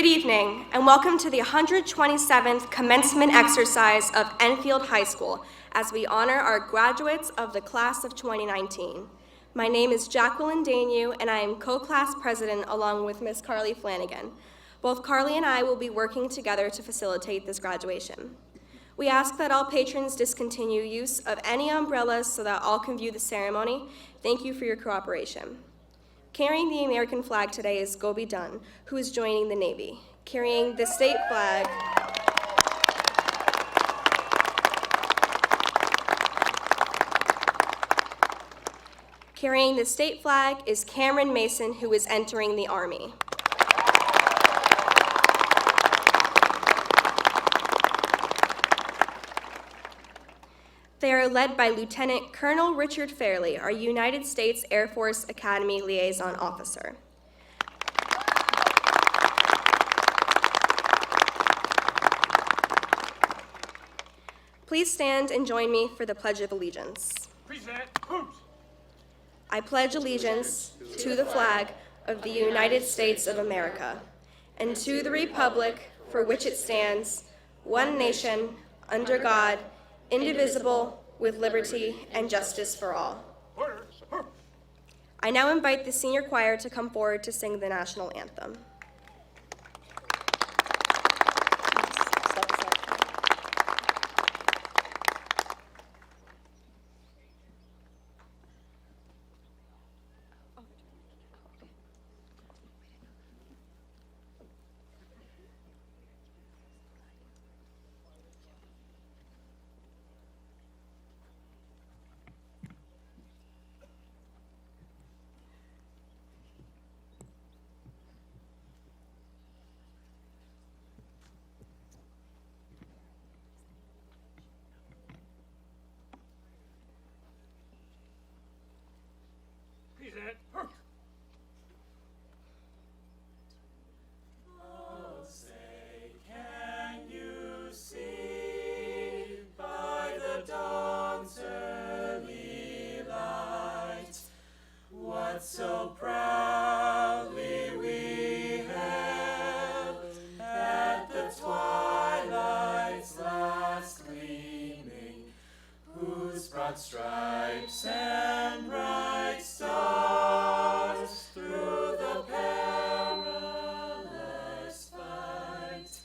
Good evening, and welcome to the 127th commencement exercise of Enfield High School as we honor our graduates of the class of 2019. My name is Jacqueline Danew, and I am co-class president along with Miss Carly Flanagan. Both Carly and I will be working together to facilitate this graduation. We ask that all patrons discontinue use of any umbrellas so that all can view the ceremony. Thank you for your cooperation. Carrying the American flag today is Gobi Dunn, who is joining the Navy. Carrying the state flag is Cameron Mason, who is entering the Army. They are led by Lieutenant Colonel Richard Fairley, our United States Air Force Academy Liaison Officer. Please stand and join me for the Pledge of Allegiance. Present. I pledge allegiance to the flag of the United States of America and to the republic for which it stands, one nation, under God, indivisible, with liberty and justice for all. Order. I now invite the senior choir to come forward to sing the national anthem. Present. Oh, say, can you see by the dawn's early light what so proudly we held at the twilight's last gleaming, whose broad stripes and bright stars through the perilous fight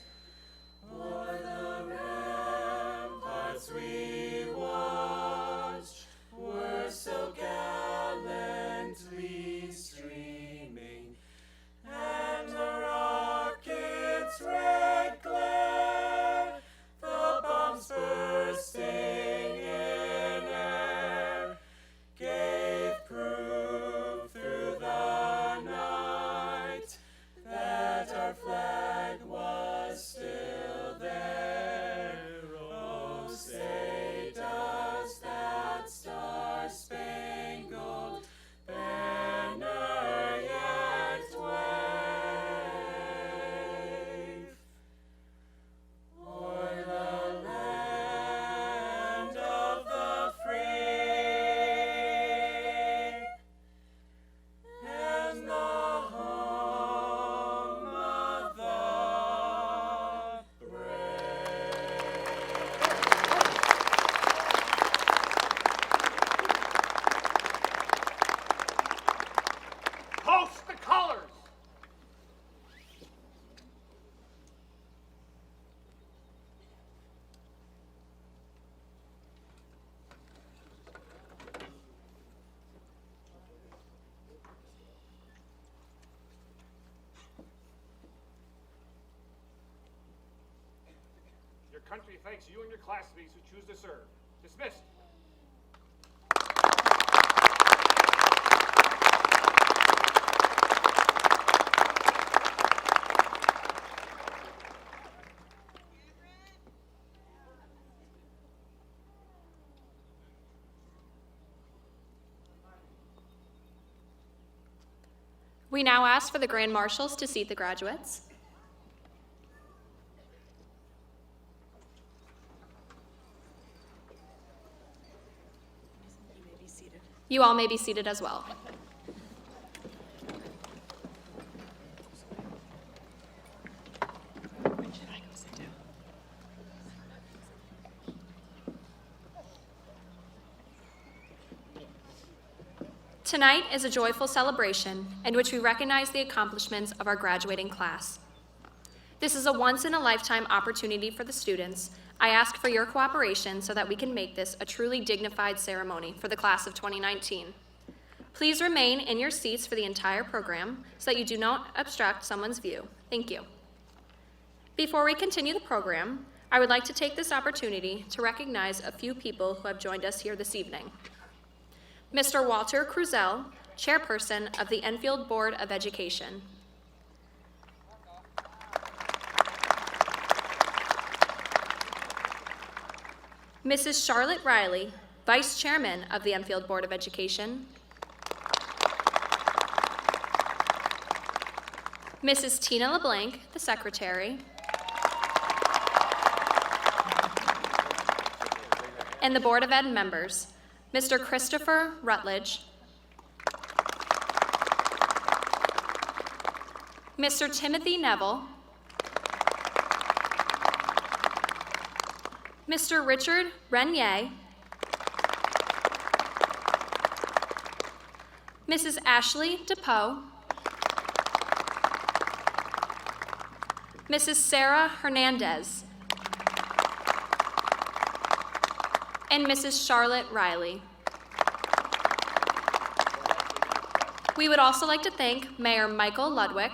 o'er the ramparts we watched were so gallantly streaming, and the rocket's red glare, the bombs bursting in air, gave proof through the night that our flag was still there. Oh, say, does that star-spangled banner yet wave o'er the land of the free and the home of the brave? Post the colors. Your country thanks you and your classmates who choose to serve. Dismissed. We now ask for the Grand Marshals to seat the graduates. You all may be seated as well. Tonight is a joyful celebration in which we recognize the accomplishments of our graduating class. This is a once-in-a-lifetime opportunity for the students. I ask for your cooperation so that we can make this a truly dignified ceremony for the class of 2019. Please remain in your seats for the entire program so that you do not obstruct someone's view. Thank you. Before we continue the program, I would like to take this opportunity to recognize a few people who have joined us here this evening. Mr. Walter Cruzel, Chairperson of the Enfield Board of Education. Mrs. Charlotte Riley, Vice Chairman of the Enfield Board of Education. Mrs. Tina LeBlanc, the Secretary. And the Board of Ed members, Mr. Christopher Rutledge, Mr. Timothy Neville, Mr. Richard Renier, Mrs. Ashley DePoe, Mrs. Sarah Hernandez, and Mrs. Charlotte Riley. We would also like to thank Mayor Michael Ludwig,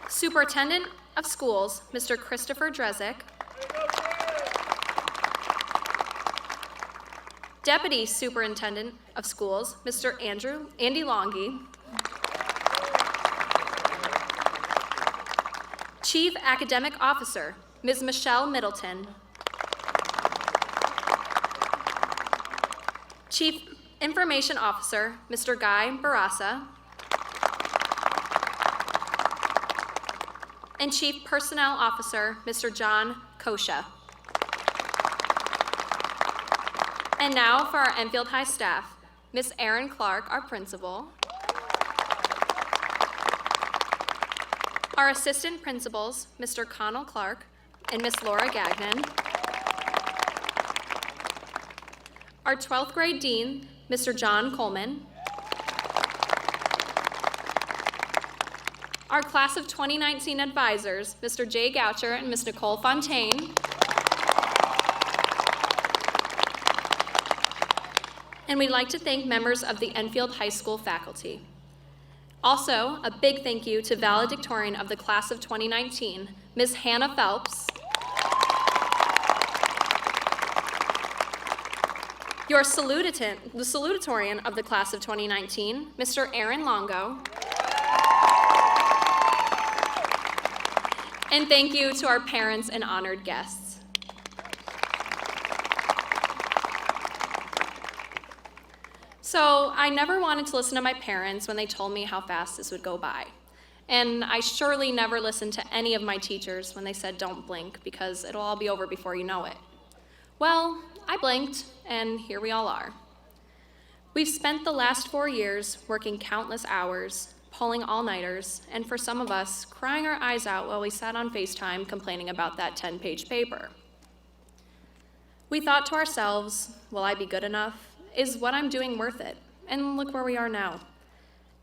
Superintendent of Schools, Mr. Christopher Drezick, Deputy Superintendent of Schools, Mr. Andy Longy, Chief Academic Officer, Ms. Michelle Middleton, Chief Information Officer, Mr. Guy Barassa, and Chief Personnel Officer, Mr. John Kosha. And now for our Enfield High staff, Ms. Erin Clark, our principal, our assistant principals, Mr. Connell Clark and Ms. Laura Gagnon, our 12th grade dean, Mr. John Coleman, our class of 2019 advisors, Mr. Jay Goucher and Ms. Nicole Fontaine, and we'd like to thank members of the Enfield High School faculty. Also, a big thank you to valedictorian of the class of 2019, Ms. Hannah Phelps, your the salutatorian of the class of 2019, Mr. Aaron Longo, and thank you to our parents and honored guests. So I never wanted to listen to my parents when they told me how fast this would go by. And I surely never listened to any of my teachers when they said don't blink because it'll all be over before you know it. Well, I blinked, and here we all are. We've spent the last 4 years working countless hours, pulling all-nighters, and for some of us, crying our eyes out while we sat on FaceTime complaining about that 10-page paper. We thought to ourselves, will I be good enough? Is what I'm doing worth it? And look where we are now.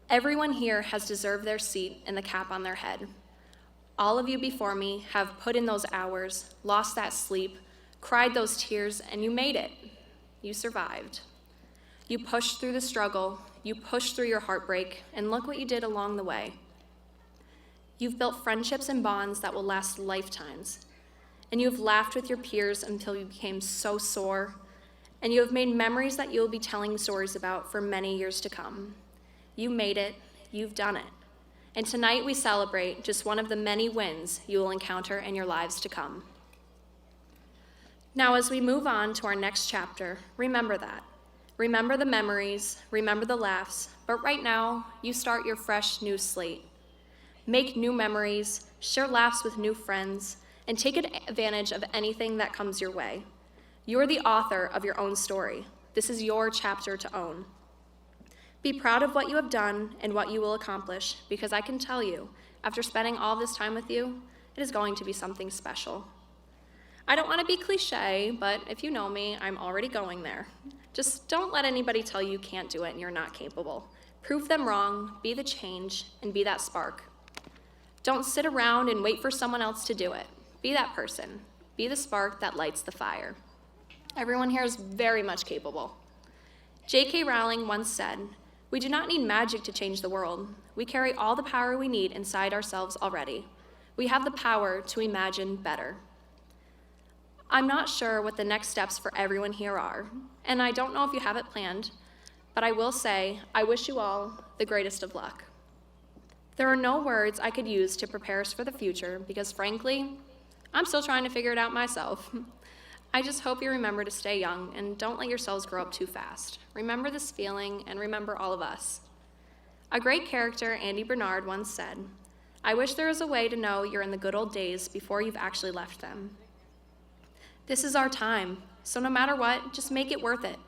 Everyone here has deserved their seat and the cap on their head. All of you before me have put in those hours, lost that sleep, cried those tears, and you made it. You survived. You pushed through the struggle, you pushed through your heartbreak, and look what you did along the way. You've built friendships and bonds that will last lifetimes, and you have laughed with your peers until you became so sore, and you have made memories that you'll be telling stories about for many years to come. You made it, you've done it, and tonight we celebrate just one of the many wins you will encounter in your lives to come. Now, as we move on to our next chapter, remember that. Remember the memories, remember the laughs, but right now, you start your fresh new slate. Make new memories, share laughs with new friends, and take advantage of anything that comes your way. You're the author of your own story. This is your chapter to own. Be proud of what you have done and what you will accomplish, because I can tell you, after spending all this time with you, it is going to be something special. I don't want to be cliche, but if you know me, I'm already going there. Just don't let anybody tell you you can't do it and you're not capable. Prove them wrong, be the change, and be that spark. Don't sit around and wait for someone else to do it. Be that person. Be the spark that lights the fire. Everyone here is very much capable. J.K. Rowling once said, "We do not need magic to change the world. We carry all the power we need inside ourselves already. We have the power to imagine better." I'm not sure what the next steps for everyone here are, and I don't know if you have it planned, but I will say I wish you all the greatest of luck. There are no words I could use to prepare us for the future because, frankly, I'm still trying to figure it out myself. I just hope you remember to stay young and don't let yourselves grow up too fast. Remember this feeling and remember all of us. A great character, Andy Bernard, once said, "I wish there was a way to know you're in the good old days before you've actually left them." This is our time, so no matter what, just make it worth it.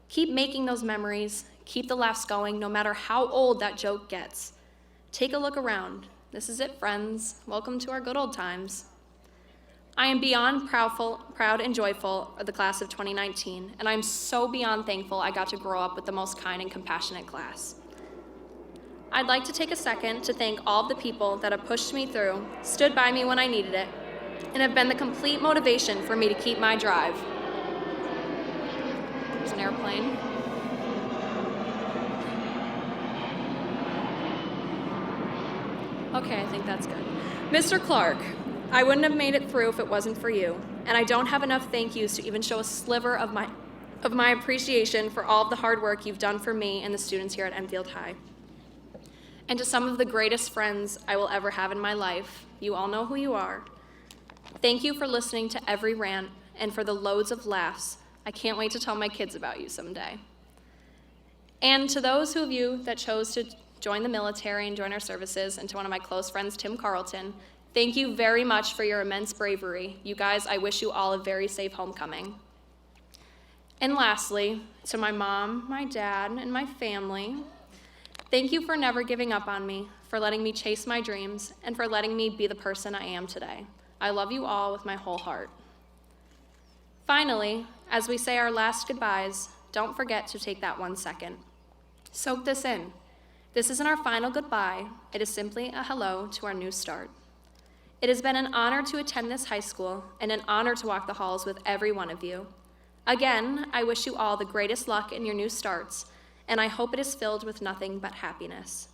Keep making those memories, keep the laughs going, no matter how old that joke gets. Take a look around. This is it, friends. Welcome to our good old times. I am beyond proud and joyful of the class of 2019, and I'm so beyond thankful I got to grow up with the most kind and compassionate class. I'd like to take a second to thank all of the people that have pushed me through, stood by me when I needed it, and have been the complete motivation for me to keep my drive. There's an airplane. Okay, I think that's good. Mr. Clark, I wouldn't have made it through if it wasn't for you, and I don't have enough thank yous to even show a sliver of my appreciation for all of the hard work you've done for me and the students here at Enfield High. And to some of the greatest friends I will ever have in my life, you all know who you are. Thank you for listening to every rant and for the loads of laughs. I can't wait to tell my kids about you someday. And to those of you that chose to join the military and join our services, and to one of my close friends, Tim Carlton, thank you very much for your immense bravery. You guys, I wish you all a very safe homecoming. And lastly, to my mom, my dad, and my family, thank you for never giving up on me, for letting me chase my dreams, and for letting me be the person I am today. I love you all with my whole heart. Finally, as we say our last goodbyes, don't forget to take that 1 second. Soak this in. This isn't our final goodbye. It is simply a hello to our new start. It has been an honor to attend this high school and an honor to walk the halls with every one of you. Again, I wish you all the greatest luck in your new starts, and I hope it is filled with nothing but happiness.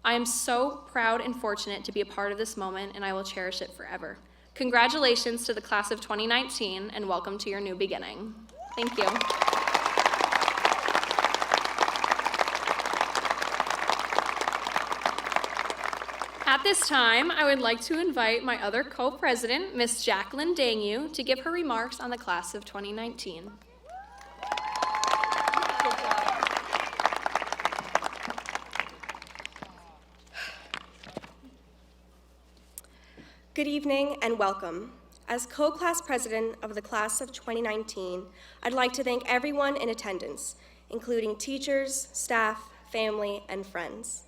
I am so proud and fortunate to be a part of this moment, and I will cherish it forever. Congratulations to the class of 2019, and welcome to your new beginning. Thank you. At this time, I would like to invite my other co-president, Miss Jacqueline Daigneault, to give her remarks on the class of 2019. Good evening and welcome. As co-class president of the class of 2019, I'd like to thank everyone in attendance, including teachers, staff, family, and friends.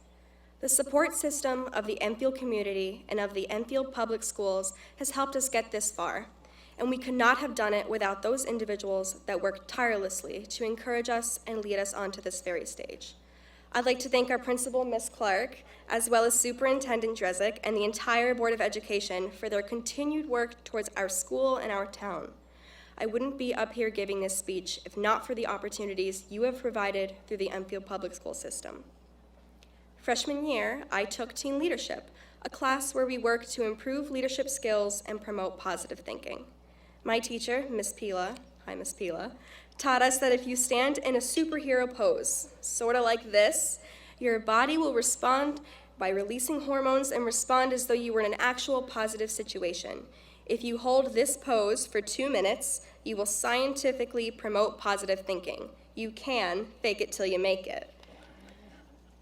The support system of the Enfield community and of the Enfield Public Schools has helped us get this far, and we could not have done it without those individuals that worked tirelessly to encourage us and lead us onto this very stage. I'd like to thank our principal, Ms. Clark, as well as Superintendent Drezick and the entire Board of Education for their continued work towards our school and our town. I wouldn't be up here giving this speech if not for the opportunities you have provided through the Enfield Public School system. Freshman year, I took Teen Leadership, a class where we work to improve leadership skills and promote positive thinking. My teacher, Ms. Pila, hi Ms. Pila, taught us that if you stand in a superhero pose, sort of like this, your body will respond by releasing hormones and respond as though you were in an actual positive situation. If you hold this pose for 2 minutes, you will scientifically promote positive thinking. You can fake it till you make it.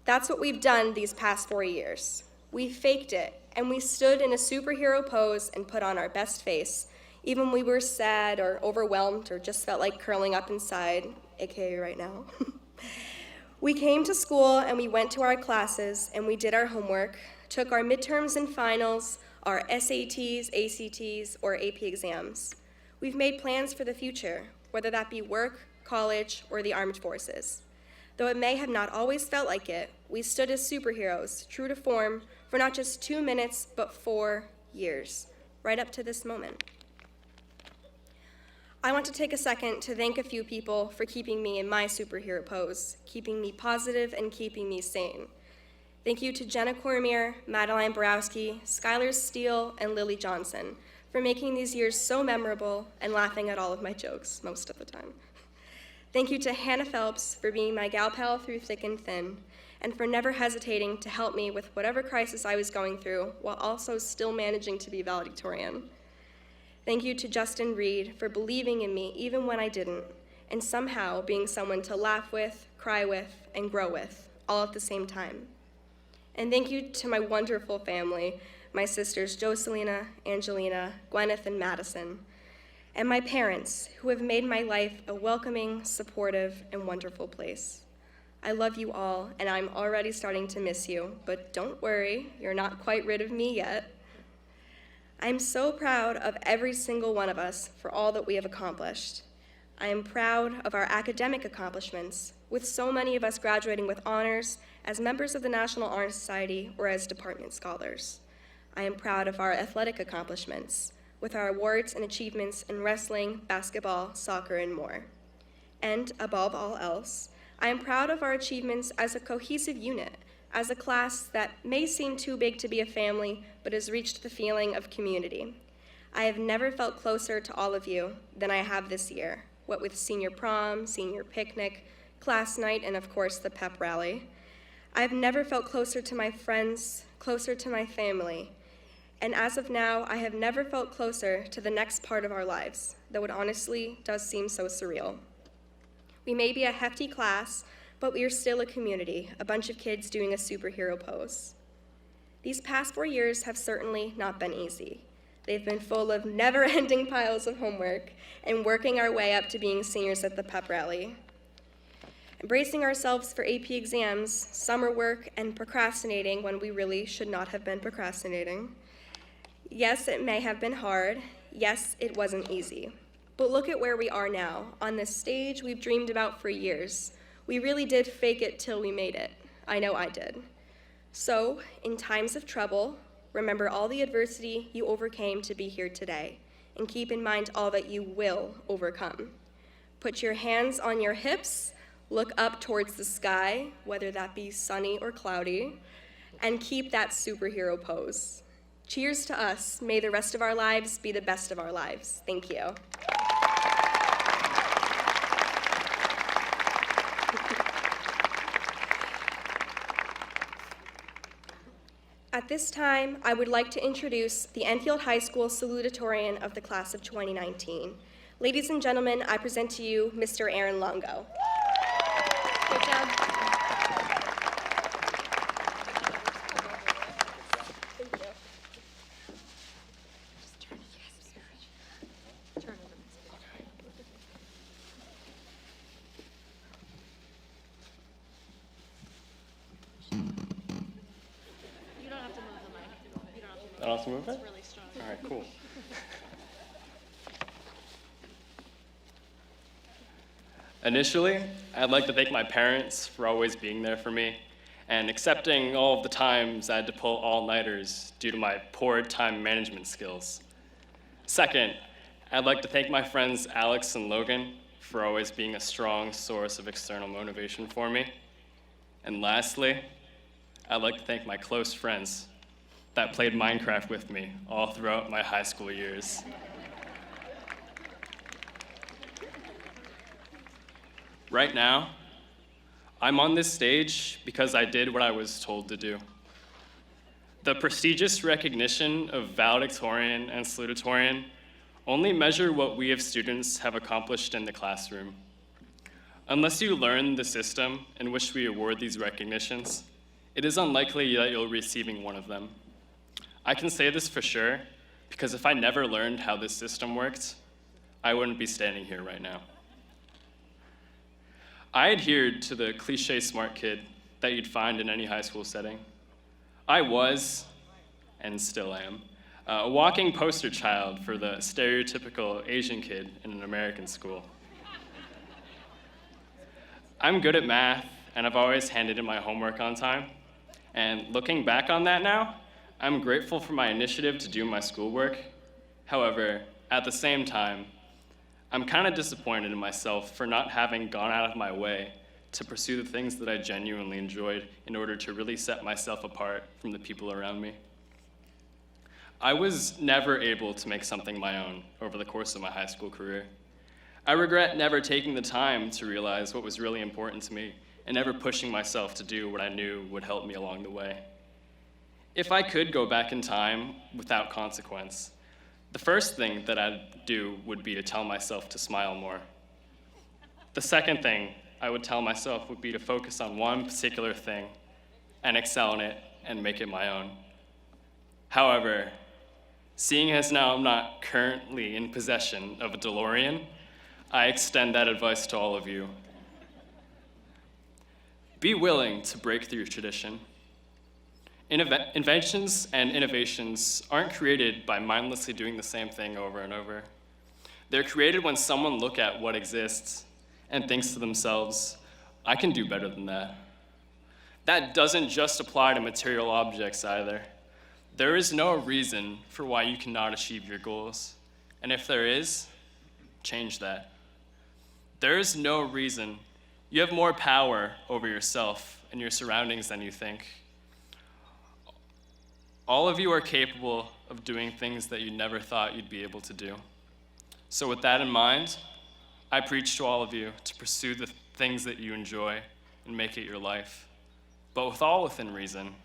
That's what we've done these past 4 years. We faked it, and we stood in a superhero pose and put on our best face, even when we were sad or overwhelmed or just felt like curling up inside, AKA right now. We came to school and we went to our classes and we did our homework, took our midterms and finals, our SATs, ACTs, or AP exams. We've made plans for the future, whether that be work, college, or the armed forces. Though it may have not always felt like it, we stood as superheroes, true to form, for not just 2 minutes, but 4 years, right up to this moment. I want to take a second to thank a few people for keeping me in my superhero pose, keeping me positive and keeping me sane. Thank you to Jenna Cormier, Madeline Borowski, Skylar Steele, and Lily Johnson for making these years so memorable and laughing at all of my jokes most of the time. Thank you to Hannah Phelps for being my gal pal through thick and thin, and for never hesitating to help me with whatever crisis I was going through while also still managing to be valedictorian. Thank you to Justin Reed for believing in me even when I didn't, and somehow being someone to laugh with, cry with, and grow with, all at the same time. And thank you to my wonderful family, my sisters Jocelina, Angelina, Gwyneth, and Madison, and my parents, who have made my life a welcoming, supportive, and wonderful place. I love you all, and I'm already starting to miss you, but don't worry, you're not quite rid of me yet. I'm so proud of every single one of us for all that we have accomplished. I am proud of our academic accomplishments, with so many of us graduating with honors as members of the National Honor Society or as department scholars. I am proud of our athletic accomplishments, with our awards and achievements in wrestling, basketball, soccer, and more. And above all else, I am proud of our achievements as a cohesive unit, as a class that may seem too big to be a family, but has reached the feeling of community. I have never felt closer to all of you than I have this year, what with senior prom, senior picnic, class night, and of course the pep rally. I've never felt closer to my friends, closer to my family, and as of now, I have never felt closer to the next part of our lives, though it honestly does seem so surreal. We may be a hefty class, but we are still a community, a bunch of kids doing a superhero pose. These past 4 years have certainly not been easy. They've been full of never-ending piles of homework and working our way up to being seniors at the pep rally. Bracing ourselves for AP exams, summer work, and procrastinating when we really should not have been procrastinating. Yes, it may have been hard. Yes, it wasn't easy. But look at where we are now, on this stage we've dreamed about for years. We really did fake it till we made it. I know I did. So, in times of trouble, remember all the adversity you overcame to be here today, and keep in mind all that you will overcome. Put your hands on your hips, look up towards the sky, whether that be sunny or cloudy, and keep that superhero pose. Cheers to us. May the rest of our lives be the best of our lives. Thank you. At this time, I would like to introduce the Enfield High School salutatorian of the class of 2019. Ladies and gentlemen, I present to you Mr. Aaron Longo. Good job. I don't have to move it? Really strong. All right, cool. Initially, I'd like to thank my parents for always being there for me and accepting all of the times I had to pull all-nighters due to my poor time management skills. Second, I'd like to thank my friends Alex and Logan for always being a strong source of external motivation for me. And lastly, I'd like to thank my close friends that played Minecraft with me all throughout my high school years. Right now, I'm on this stage because I did what I was told to do. The prestigious recognition of valedictorian and salutatorian only measure what we as students have accomplished in the classroom. Unless you learn the system in which we award these recognitions, it is unlikely that you'll be receiving one of them. I can say this for sure, because if I never learned how this system worked, I wouldn't be standing here right now. I adhered to the cliche smart kid that you'd find in any high school setting. I was, and still am, a walking poster child for the stereotypical Asian kid in an American school. I'm good at math, and I've always handed in my homework on time. And looking back on that now, I'm grateful for my initiative to do my schoolwork. However, at the same time, I'm kind of disappointed in myself for not having gone out of my way to pursue the things that I genuinely enjoyed in order to really set myself apart from the people around me. I was never able to make something my own over the course of my high school career. I regret never taking the time to realize what was really important to me and never pushing myself to do what I knew would help me along the way. If I could go back in time without consequence, the first thing that I'd do would be to tell myself to smile more. The second thing I would tell myself would be to focus on one particular thing and excel in it and make it my own. However, seeing as now I'm not currently in possession of a DeLorean, I extend that advice to all of you. Be willing to break through tradition. Inventions and innovations aren't created by mindlessly doing the same thing over and over. They're created when someone looks at what exists and thinks to themselves, I can do better than that. That doesn't just apply to material objects either. There is no reason for why you cannot achieve your goals. And if there is, change that. There is no reason. You have more power over yourself and your surroundings than you think. All of you are capable of doing things that you never thought you'd be able to do. So with that in mind, I preach to all of you to pursue the things that you enjoy and make it your life, but within reason.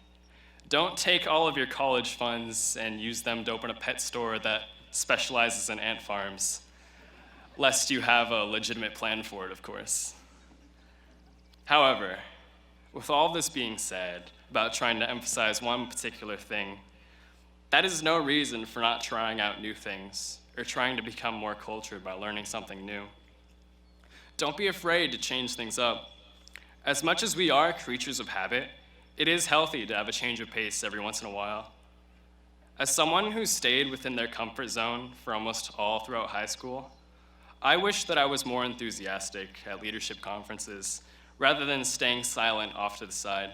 Don't take all of your college funds and use them to open a pet store that specializes in ant farms, lest you have a legitimate plan for it, of course. However, with all this being said about trying to emphasize one particular thing, that is no reason for not trying out new things or trying to become more cultured by learning something new. Don't be afraid to change things up. As much as we are creatures of habit, it is healthy to have a change of pace every once in a while. As someone who stayed within their comfort zone for almost all throughout high school, I wish that I was more enthusiastic at leadership conferences rather than staying silent off to the side.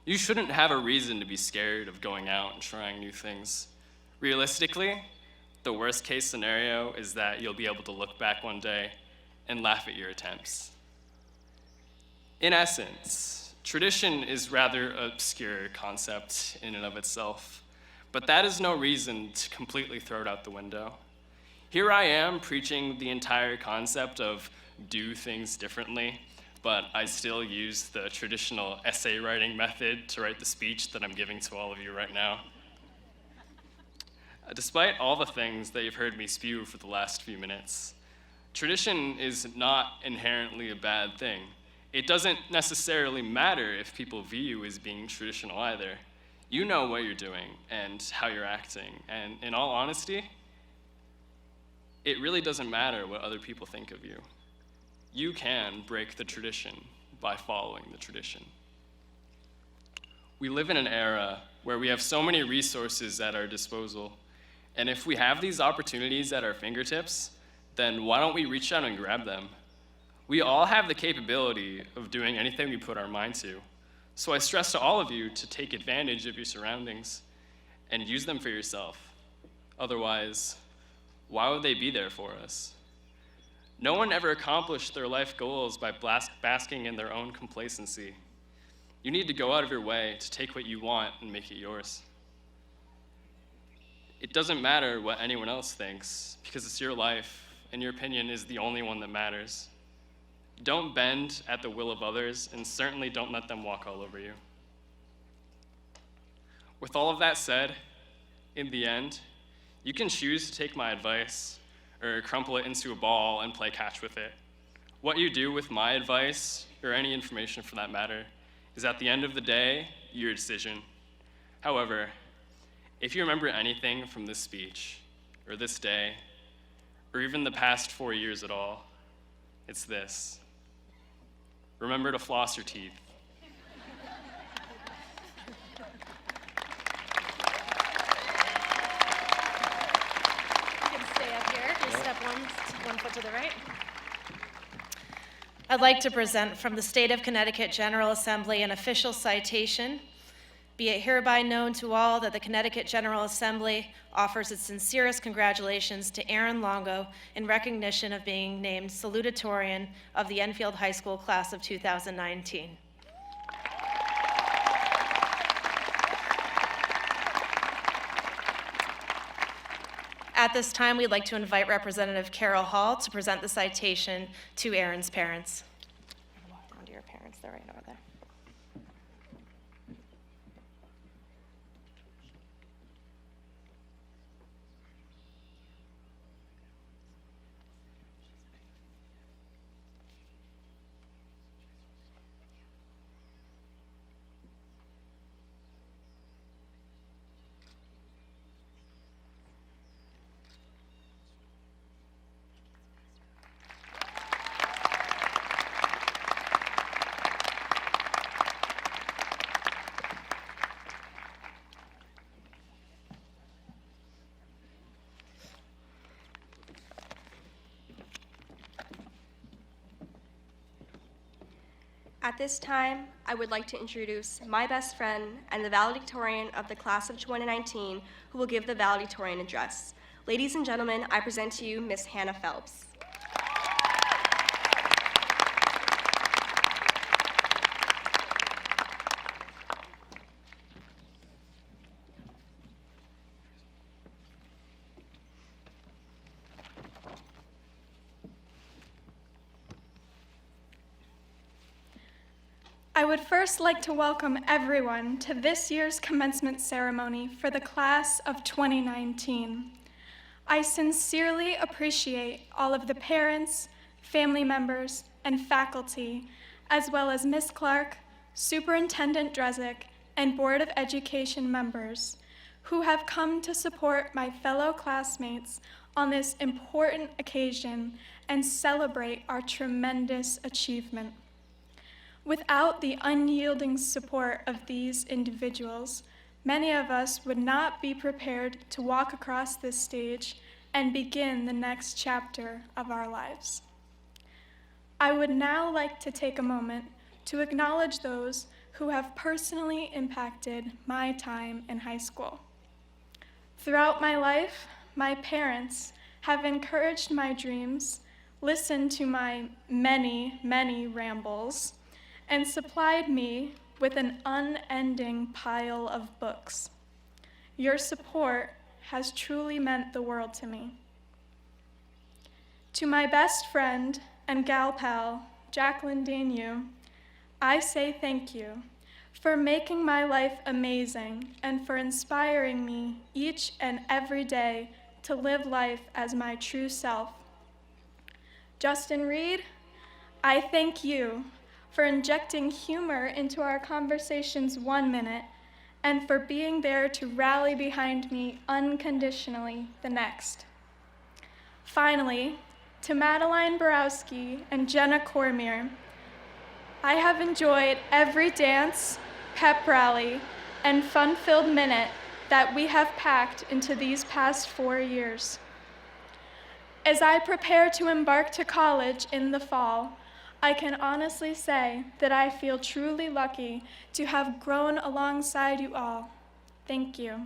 You shouldn't have a reason to be scared of going out and trying new things. Realistically, the worst case scenario is that you'll be able to look back one day and laugh at your attempts. In essence, tradition is rather an obscure concept in and of itself, but that is no reason to completely throw it out the window. Here I am preaching the entire concept of do things differently, but I still use the traditional essay writing method to write the speech that I'm giving to all of you right now. Despite all the things that you've heard me spew for the last few minutes, tradition is not inherently a bad thing. It doesn't necessarily matter if people view you as being traditional either. You know what you're doing and how you're acting, and in all honesty, it really doesn't matter what other people think of you. You can break the tradition by following the tradition. We live in an era where we have so many resources at our disposal, and if we have these opportunities at our fingertips, then why don't we reach out and grab them? We all have the capability of doing anything we put our mind to. So I stress to all of you to take advantage of your surroundings and use them for yourself. Otherwise, why would they be there for us? No one ever accomplished their life goals by basking in their own complacency. You need to go out of your way to take what you want and make it yours. It doesn't matter what anyone else thinks, because it's your life, and your opinion is the only one that matters. Don't bend at the will of others, and certainly don't let them walk all over you. With all of that said, in the end, you can choose to take my advice or crumple it into a ball and play catch with it. What you do with my advice, or any information for that matter, is at the end of the day, your decision. However, if you remember anything from this speech, or this day, or even the past 4 years at all, it's this. Remember to floss your teeth. Please step one foot to the right. I'd like to present from the State of Connecticut General Assembly an official citation. Be it hereby known to all that the Connecticut General Assembly offers its sincerest congratulations to Aaron Longo in recognition of being named salutatorian of the Enfield High School class of 2019. At this time, we'd like to invite Representative Carol Hall to present the citation to Aaron's parents. Walk down to your parents, they're right over there. At this time, I would like to introduce my best friend and the valedictorian of the class of 2019 who will give the valedictorian address. Ladies and gentlemen, I present to you Miss Hannah Phelps. I would first like to welcome everyone to this year's commencement ceremony for the class of 2019. I sincerely appreciate all of the parents, family members, and faculty, as well as Ms. Clark, Superintendent Drezek, and Board of Education members who have come to support my fellow classmates on this important occasion and celebrate our tremendous achievement. Without the unyielding support of these individuals, many of us would not be prepared to walk across this stage and begin the next chapter of our lives. I would now like to take a moment to acknowledge those who have personally impacted my time in high school. Throughout my life, my parents have encouraged my dreams, listened to my many, many rambles, and supplied me with an unending pile of books. Your support has truly meant the world to me. To my best friend and gal pal, Jacqueline Daigneault, I say thank you for making my life amazing and for inspiring me each and every day to live life as my true self. Justin Reed, I thank you for injecting humor into our conversations 1 minute, and for being there to rally behind me unconditionally the next. Finally, to Madeline Borowski and Jenna Cormier, I have enjoyed every dance, pep rally, and fun-filled minute that we have packed into these past 4 years. As I prepare to embark to college in the fall, I can honestly say that I feel truly lucky to have grown alongside you all. Thank you.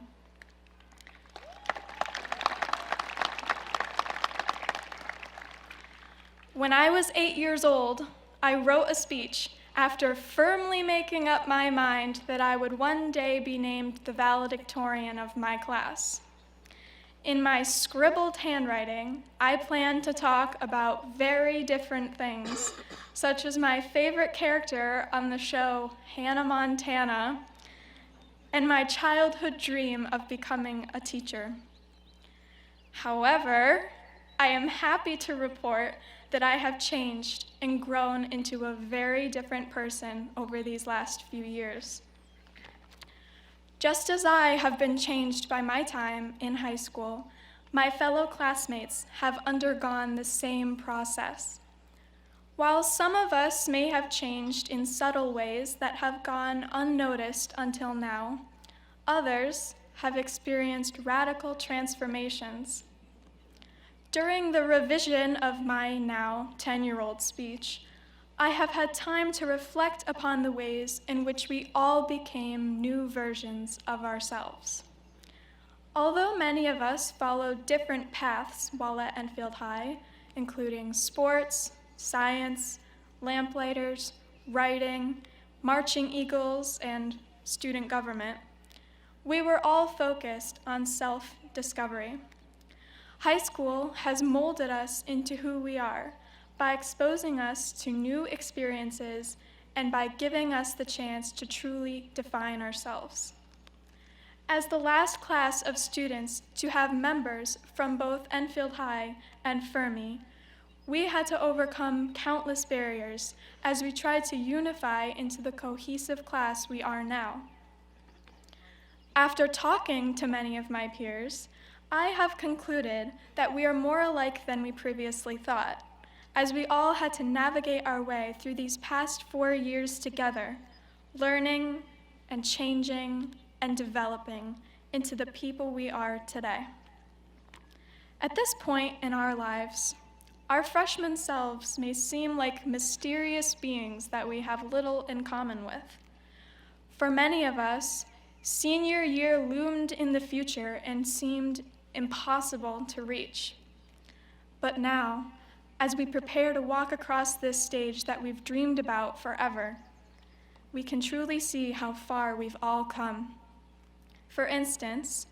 When I was 8 years old, I wrote a speech after firmly making up my mind that I would one day be named the valedictorian of my class. In my scribbled handwriting, I planned to talk about very different things, such as my favorite character on the show Hannah Montana, and my childhood dream of becoming a teacher. However, I am happy to report that I have changed and grown into a very different person over these last few years. Just as I have been changed by my time in high school, my fellow classmates have undergone the same process. While some of us may have changed in subtle ways that have gone unnoticed until now, others have experienced radical transformations. During the revision of my now 10-year-old speech, I have had time to reflect upon the ways in which we all became new versions of ourselves. Although many of us followed different paths while at Enfield High, including sports, science, lamplighters, writing, marching eagles, and student government, we were all focused on self-discovery. High school has molded us into who we are by exposing us to new experiences and by giving us the chance to truly define ourselves. As the last class of students to have members from both Enfield High and Fermi, we had to overcome countless barriers as we tried to unify into the cohesive class we are now. After talking to many of my peers, I have concluded that we are more alike than we previously thought, as we all had to navigate our way through these past 4 years together, learning and changing and developing into the people we are today. At this point in our lives, our freshman selves may seem like mysterious beings that we have little in common with. For many of us, senior year loomed in the future and seemed impossible to reach. But now, as we prepare to walk across this stage that we've dreamed about forever, we can truly see how far we've all come. For instance,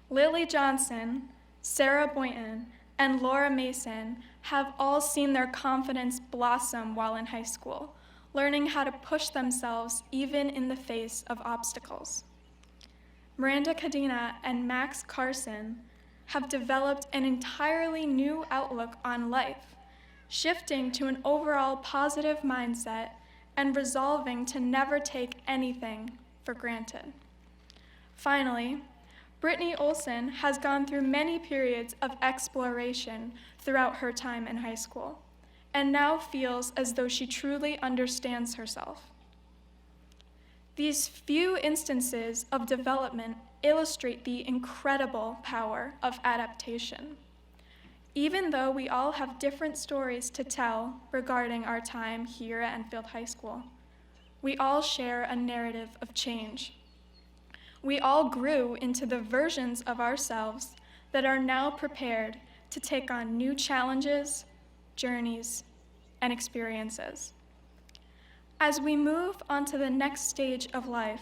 Lily Johnson, Sarah Boynton, and Laura Mason have all seen their confidence blossom while in high school, learning how to push themselves even in the face of obstacles. Miranda Cadena and Max Carson have developed an entirely new outlook on life, shifting to an overall positive mindset and resolving to never take anything for granted. Finally, Brittany Olson has gone through many periods of exploration throughout her time in high school, and now feels as though she truly understands herself. These few instances of development illustrate the incredible power of adaptation. Even though we all have different stories to tell regarding our time here at Enfield High School, we all share a narrative of change. We all grew into the versions of ourselves that are now prepared to take on new challenges, journeys, and experiences. As we move on to the next stage of life,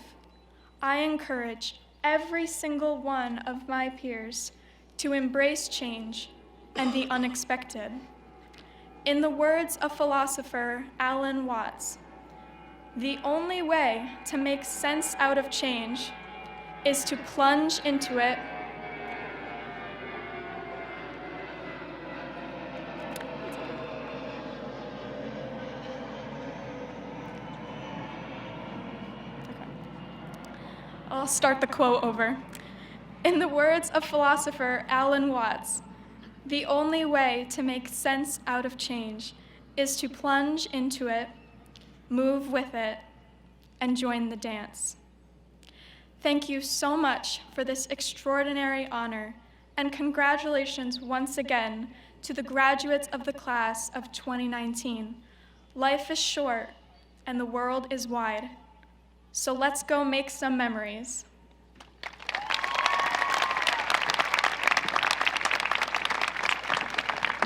I encourage every single one of my peers to embrace change and the unexpected. In the words of philosopher Alan Watts, the only way to make sense out of change is to plunge into it I'll start the quote over. In the words of philosopher Alan Watts, the only way to make sense out of change is to plunge into it, move with it, and join the dance. Thank you so much for this extraordinary honor, and congratulations once again to the graduates of the class of 2019. Life is short, and the world is wide. So let's go make some memories.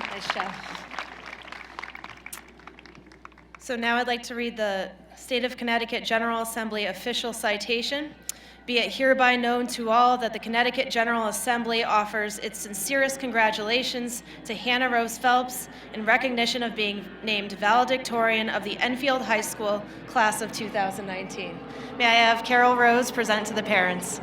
Nice job. So now I'd like to read the State of Connecticut General Assembly official citation. Be it hereby known to all that the Connecticut General Assembly offers its sincerest congratulations to Hannah Rose Phelps in recognition of being named valedictorian of the Enfield High School class of 2019. May I have Carol Rose present to the parents?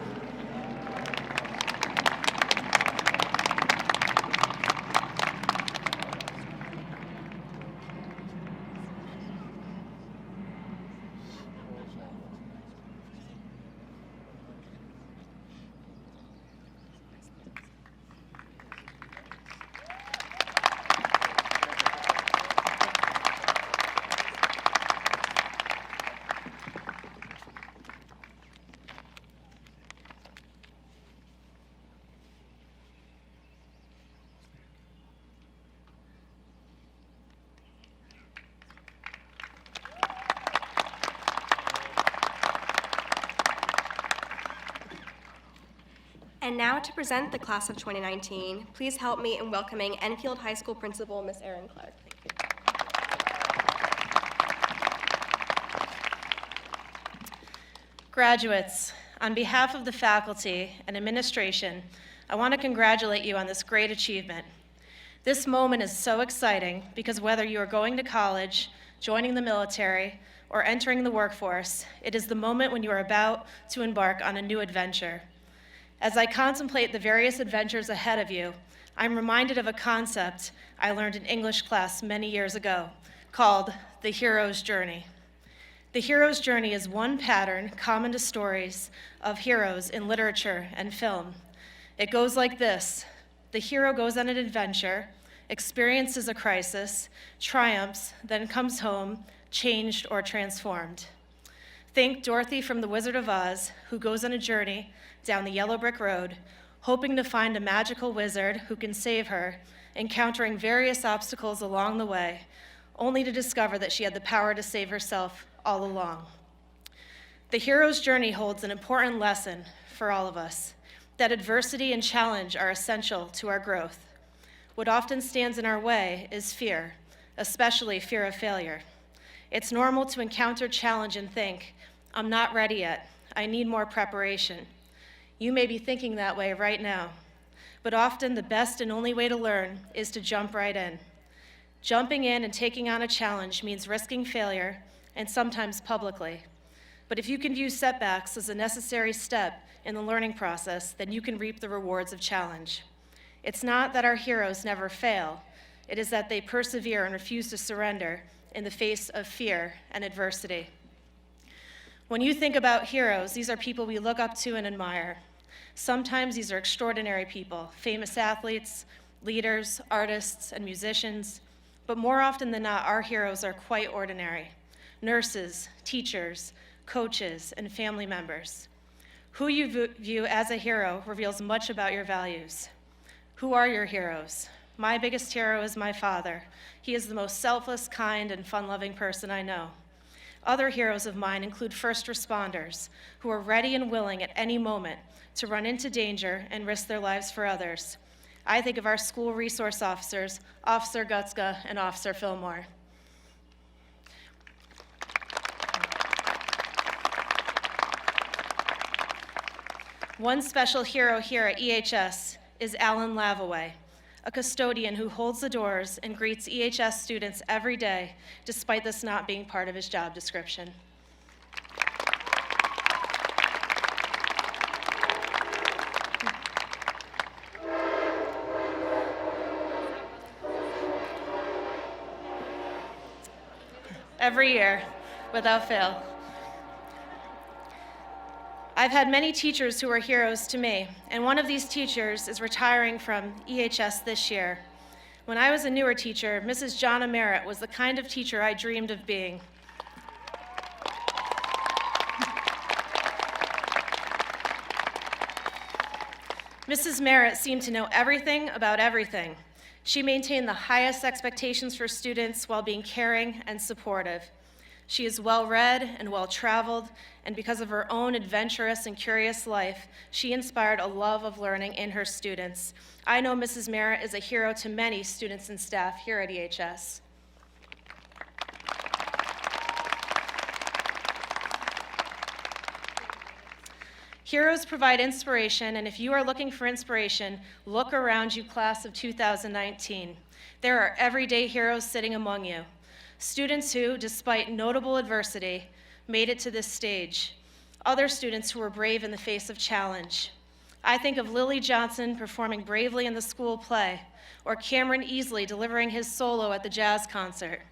And now to present the class of 2019, please help me in welcoming Enfield High School Principal, Ms. Erin Clark. Graduates, on behalf of the faculty and administration, I want to congratulate you on this great achievement. This moment is so exciting because whether you are going to college, joining the military, or entering the workforce, it is the moment when you are about to embark on a new adventure. As I contemplate the various adventures ahead of you, I'm reminded of a concept I learned in English class many years ago called the hero's journey. The hero's journey is one pattern common to stories of heroes in literature and film. It goes like this. The hero goes on an adventure, experiences a crisis, triumphs, then comes home, changed or transformed. Think Dorothy from The Wizard of Oz, who goes on a journey down the yellow brick road, hoping to find a magical wizard who can save her, encountering various obstacles along the way, only to discover that she had the power to save herself all along. The hero's journey holds an important lesson for all of us, that adversity and challenge are essential to our growth. What often stands in our way is fear, especially fear of failure. It's normal to encounter challenge and think, I'm not ready yet, I need more preparation. You may be thinking that way right now, but often the best and only way to learn is to jump right in. Jumping in and taking on a challenge means risking failure, and sometimes publicly. But if you can view setbacks as a necessary step in the learning process, then you can reap the rewards of challenge. It's not that our heroes never fail, it is that they persevere and refuse to surrender in the face of fear and adversity. When you think about heroes, these are people we look up to and admire. Sometimes these are extraordinary people, famous athletes, leaders, artists, and musicians, but more often than not, our heroes are quite ordinary. Nurses, teachers, coaches, and family members. Who you view as a hero reveals much about your values. Who are your heroes? My biggest hero is my father. He is the most selfless, kind, and fun-loving person I know. Other heroes of mine include first responders, who are ready and willing at any moment to run into danger and risk their lives for others. I think of our school resource officers, Officer Gutska and Officer Fillmore. One special hero here at EHS is Alan Lavaway, a custodian who holds the doors and greets EHS students every day, despite this not being part of his job description. Every year, without fail. I've had many teachers who are heroes to me, and one of these teachers is retiring from EHS this year. When I was a newer teacher, Mrs. Jonna Merritt was the kind of teacher I dreamed of being. Mrs. Merritt seemed to know everything about everything. She maintained the highest expectations for students while being caring and supportive. She is well-read and well-traveled, and because of her own adventurous and curious life, she inspired a love of learning in her students. I know Mrs. Merritt is a hero to many students and staff here at EHS. Heroes provide inspiration, and if you are looking for inspiration, look around you, class of 2019. There are everyday heroes sitting among you. Students who, despite notable adversity, made it to this stage. Other students who were brave in the face of challenge. I think of Lily Johnson performing bravely in the school play, or Cameron Easley delivering his solo at the jazz concert.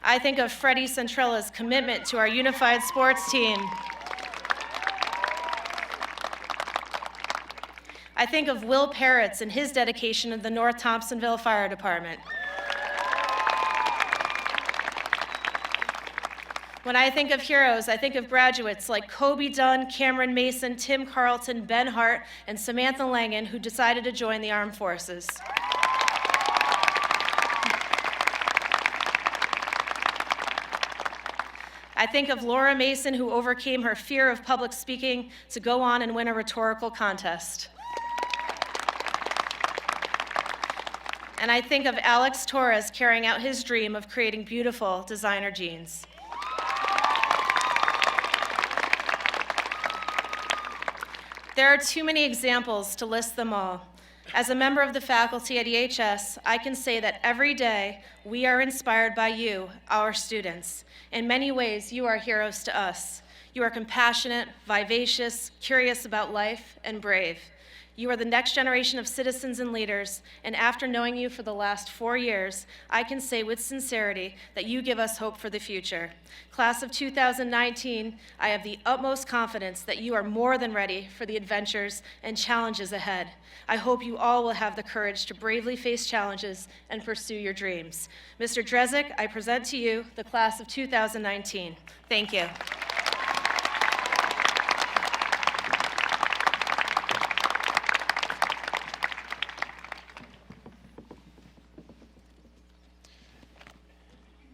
I think of Freddie Centrella's commitment to our unified sports team. I think of Will Peretz and his dedication to the North Thompsonville Fire Department. When I think of heroes, I think of graduates like Kobe Dunn, Cameron Mason, Tim Carlton, Ben Hart, and Samantha Langan, who decided to join the armed forces. I think of Laura Mason, who overcame her fear of public speaking to go on and win a rhetorical contest. And I think of Alex Torres carrying out his dream of creating beautiful designer jeans. There are too many examples to list them all. As a member of the faculty at EHS, I can say that every day we are inspired by you, our students. In many ways, you are heroes to us. You are compassionate, vivacious, curious about life, and brave. You are the next generation of citizens and leaders, and after knowing you for the last 4 years, I can say with sincerity that you give us hope for the future. Class of 2019, I have the utmost confidence that you are more than ready for the adventures and challenges ahead. I hope you all will have the courage to bravely face challenges and pursue your dreams. Mr. Drezek, I present to you the class of 2019. Thank you.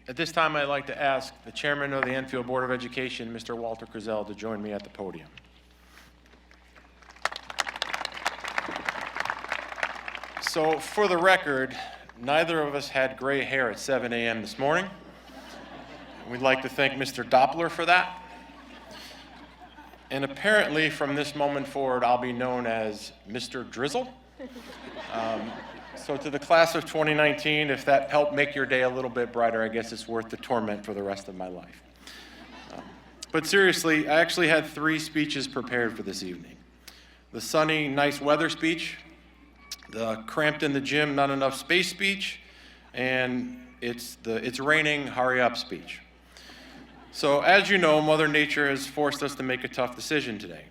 At this time, I'd like to ask the chairman of the Enfield Board of Education, Mr. Walter Krizel, to join me at the podium. So for the record, neither of us had gray hair at 7 a.m. this morning. We'd like to thank Mr. Doppler for that. And apparently, from this moment forward, I'll be known as Mr. Drizzle. So to the class of 2019, if that helped make your day a little bit brighter, I guess it's worth the torment for the rest of my life. But seriously, I actually had 3 speeches prepared for this evening. The sunny, nice weather speech, the cramped in the gym, not enough space speech, and it's raining, hurry up speech. So as you know, Mother Nature has forced us to make a tough decision today.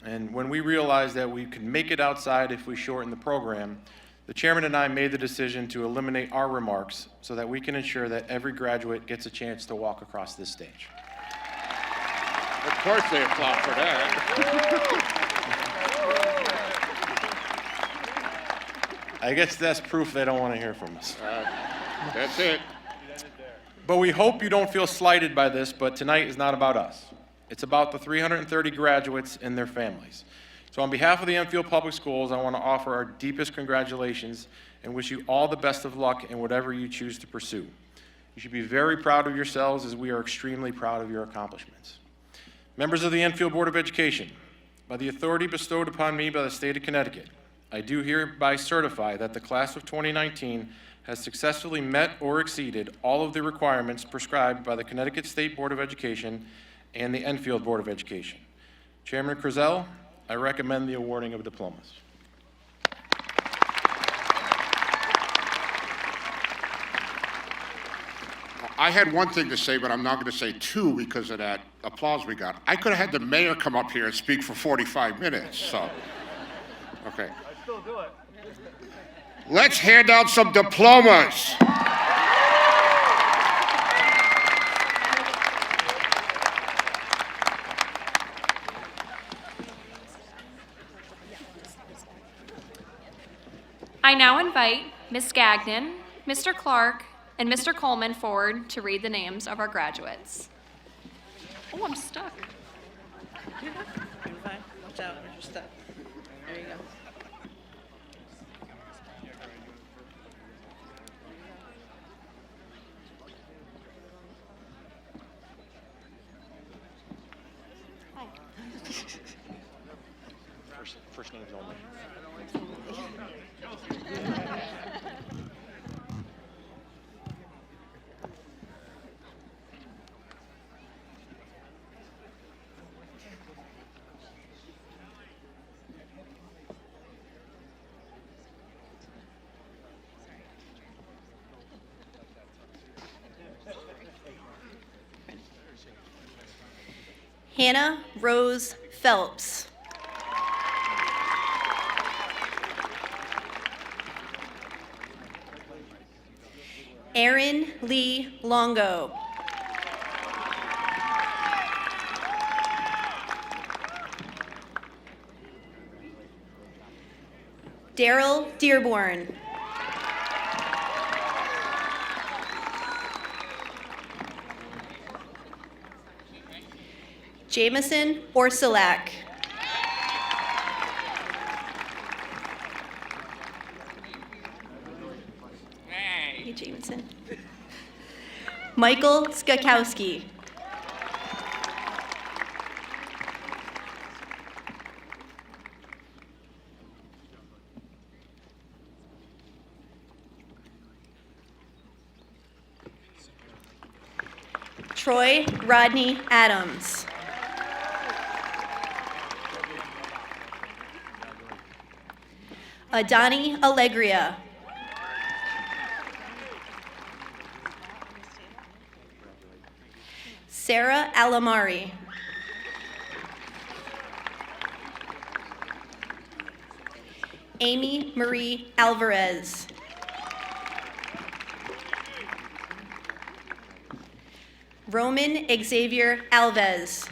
And when we realized that we could make it outside if we shorten the program, the chairman and I made the decision to eliminate our remarks so that we can ensure that every graduate gets a chance to walk across this stage. Of course they applaud for that. I guess that's proof they don't want to hear from us. That's it. But we hope you don't feel slighted by this, but tonight is not about us. It's about the 330 graduates and their families. So on behalf of the Enfield Public Schools, I want to offer our deepest congratulations and wish you all the best of luck in whatever you choose to pursue. You should be very proud of yourselves, as we are extremely proud of your accomplishments. Members of the Enfield Board of Education, by the authority bestowed upon me by the state of Connecticut, I do hereby certify that the class of 2019 has successfully met or exceeded all of the requirements prescribed by the Connecticut State Board of Education and the Enfield Board of Education. Chairman Krizel, I recommend the awarding of diplomas. I had one thing to say, but I'm not going to say 2 because of that applause we got. I could have had the mayor come up here and speak for 45 minutes, so. Okay. I still do it. Let's hand out some diplomas. I now invite Ms. Gagnon, Mr. Clark, and Mr. Coleman forward to read the names of our graduates. Oh, I'm stuck. You're fine. Watch out. You're stuck. There you go. First names only. Hannah Rose Phelps. Erin Lee Longo. Daryl Dearborn. Jameson Orsilak. Hey, Jameson. Michael Skakowski. Troy Rodney Adams. Adani Allegria. Sarah Alamari. Amy Marie Alvarez. Roman Xavier Alves.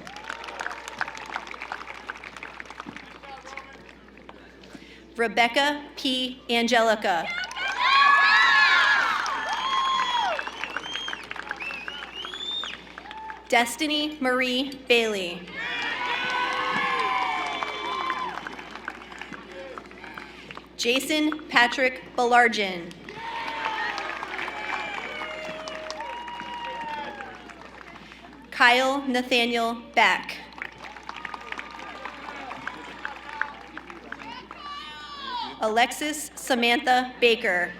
Rebecca P. Angelica. Destiny Marie Bailey. Jason Patrick Balargin. Kyle Nathaniel Beck. Alexis Samantha Baker.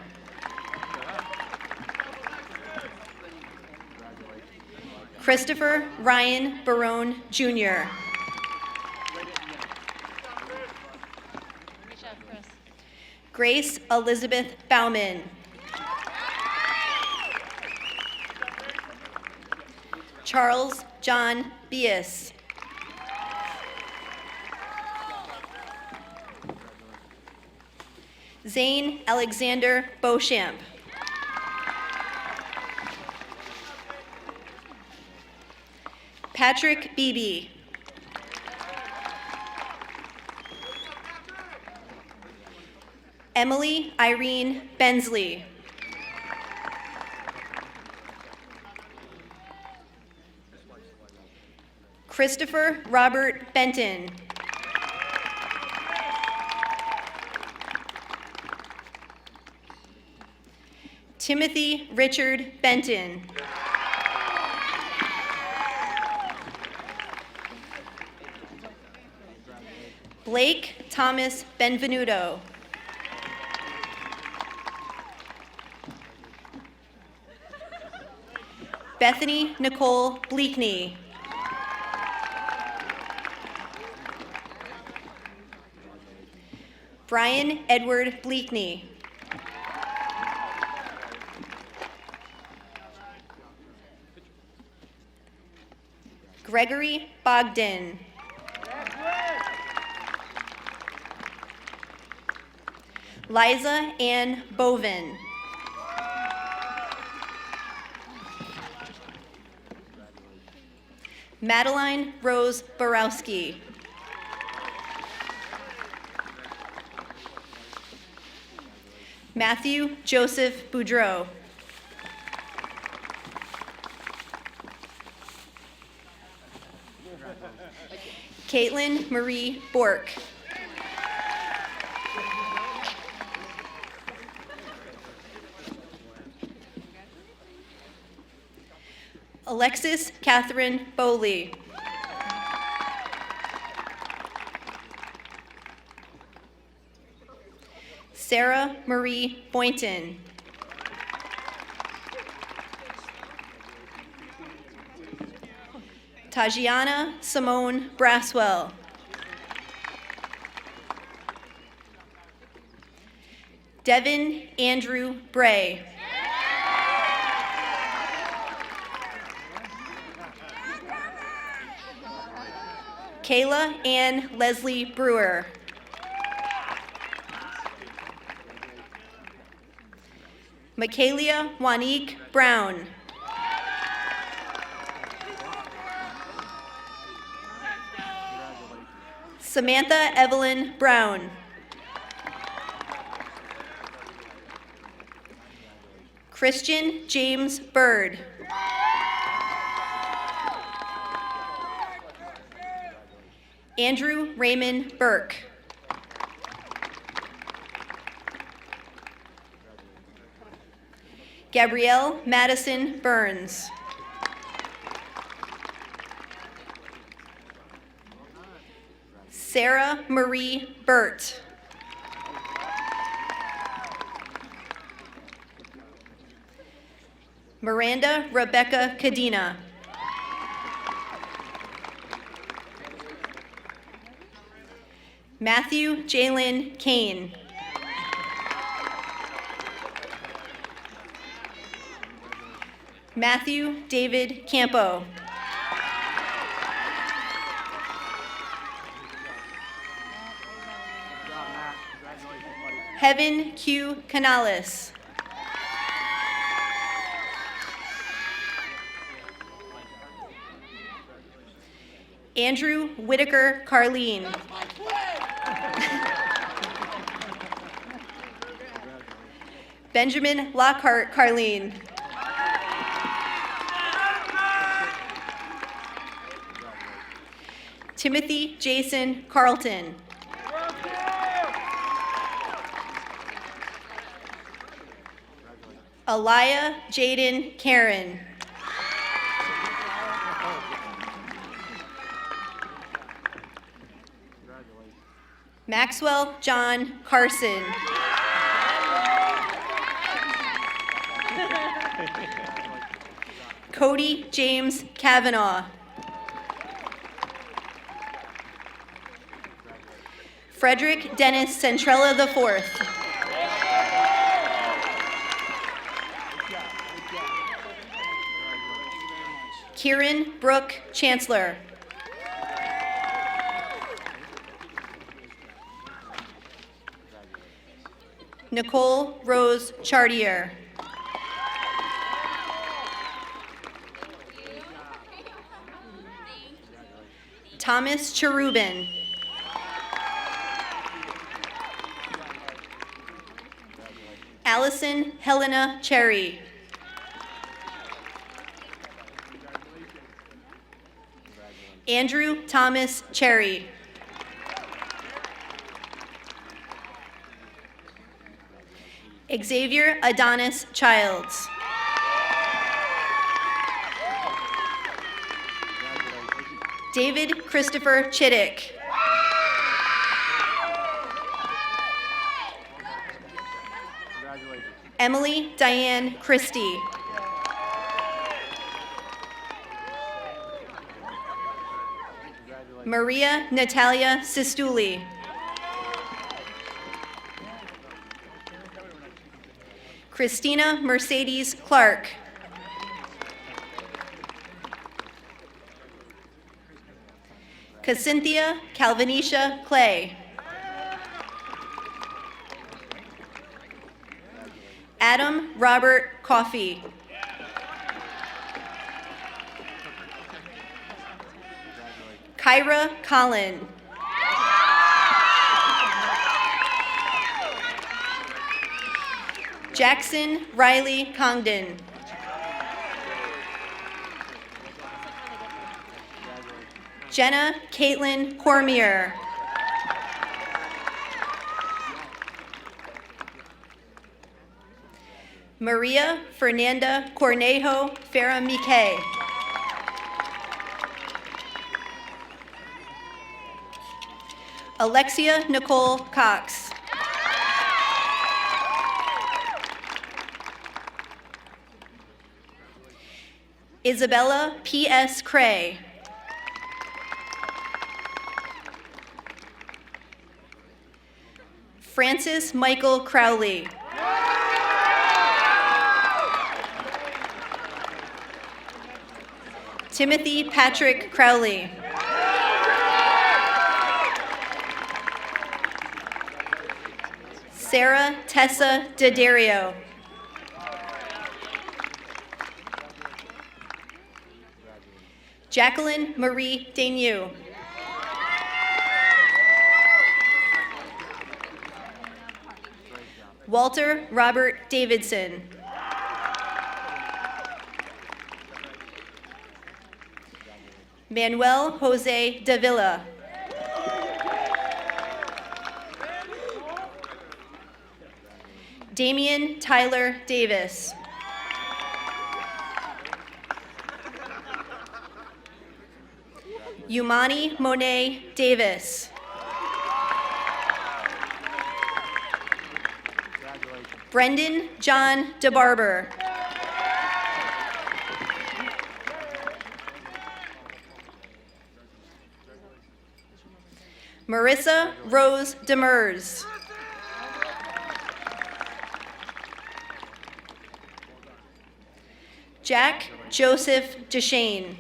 Christopher Ryan Barone Jr. Grace Elizabeth Bauman. Charles John Bias. Zane Alexander Beauchamp. Patrick Beebe. Emily Irene Bensley. Christopher Robert Benton. Timothy Richard Benton. Blake Thomas Benvenuto. Bethany Nicole Bleakney. Brian Edward Bleakney. Gregory Bogdan. Liza Ann Bovin. Madeline Rose Borowski. Matthew Joseph Boudreau. Caitlin Marie Bork. Alexis Catherine Bowley. Sarah Marie Boynton. Tajiana Simone Braswell. Devin Andrew Bray. Kayla Ann Leslie Brewer. Michaelia Wanique Brown. Samantha Evelyn Brown. Christian James Bird. Andrew Raymond Burke. Gabrielle Madison Burns. Sarah Marie Burt. Miranda Rebecca Cadena. Matthew Jalen Kane. Matthew David Campo. Heaven Q. Canales. Andrew Whitaker Carleen. Benjamin Lockhart Carleen. Timothy Jason Carlton. Aliyah Jaden Karen. Maxwell John Carson. Cody James Kavanaugh. Frederick Dennis Centrella IV. Kieran Brooke Chancellor. Nicole Rose Chartier. Thomas Cherubin. Allison Helena Cherry. Andrew Thomas Cherry. Xavier Adonis Childs. David Christopher Chittick. Emily Diane Christie. Maria Natalia Sistuli. Christina Mercedes Clark. Cynthia Calvinisha Clay. Adam Robert Coffey. Kyra Collin. Jackson Riley Congdon. Jenna Caitlin Cormier. Maria Fernanda Cornejo Farah-Mique. Alexia Nicole Cox. Isabella P.S. Cray. Francis Michael Crowley. Timothy Patrick Crowley. Sarah Tessa D'Addario. Jacqueline Marie Daigneau. Walter Robert Davidson. Manuel Jose Davila. Damian Tyler Davis. Yumani Monet Davis. Brendan John DeBarber. Marissa Rose Demers. Jack Joseph Deshane.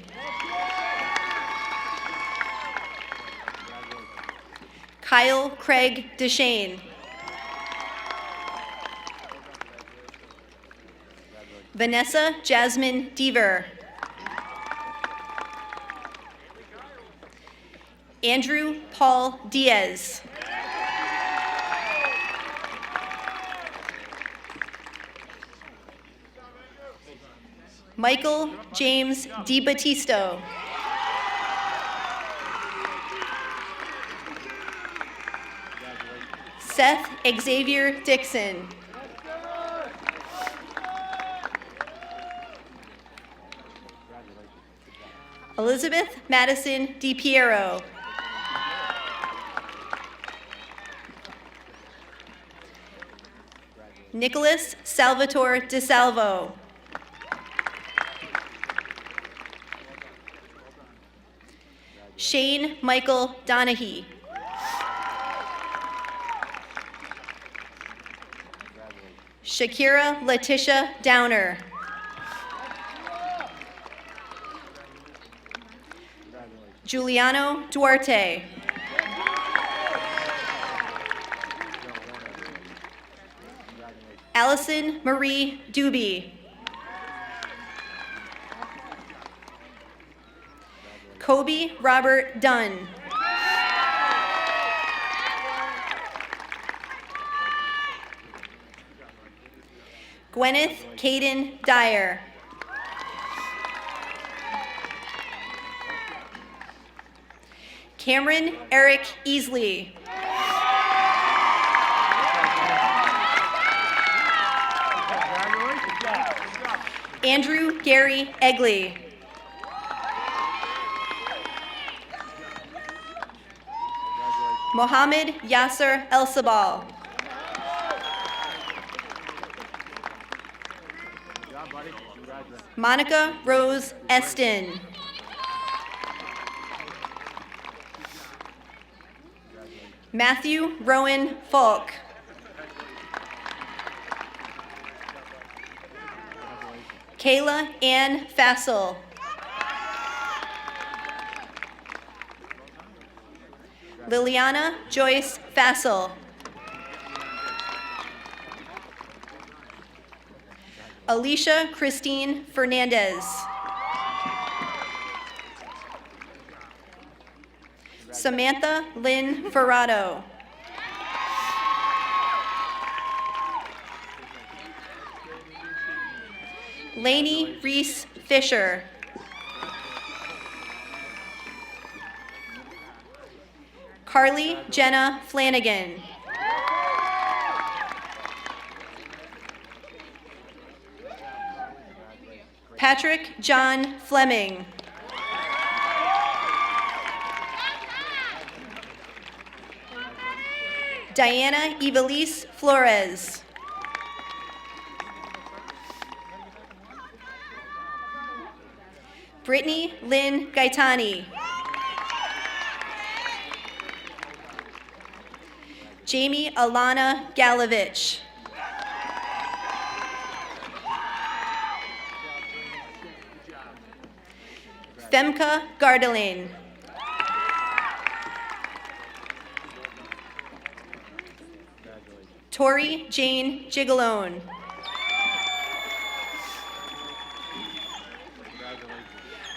Kyle Craig Deshane. Vanessa Jasmine Deaver. Andrew Paul Diaz. Michael James DiBattisto. Seth Xavier Dixon. Elizabeth Madison DiPiero. Nicholas Salvatore DeSalvo. Shane Michael Donahue. Shakira Letitia Downer. Giuliano Duarte. Allison Marie Doobie. Kobe Robert Dunn. Gwyneth Caden Dyer. Cameron Eric Easley. Andrew Gary Egley. Mohammed Yasser El Sabal. Monica Rose Eston. Matthew Rowan Falk. Kayla Ann Fassel. Liliana Joyce Fassel. Alicia Christine Fernandez. Samantha Lynn Ferrado. Lainey Reese Fisher. Carly Jenna Flanagan. Patrick John Fleming. Diana Evelise Flores. Brittany Lynn Gaetani. Jamie Alana Galovich. Femka Gardelane. Tori Jane Gigalone.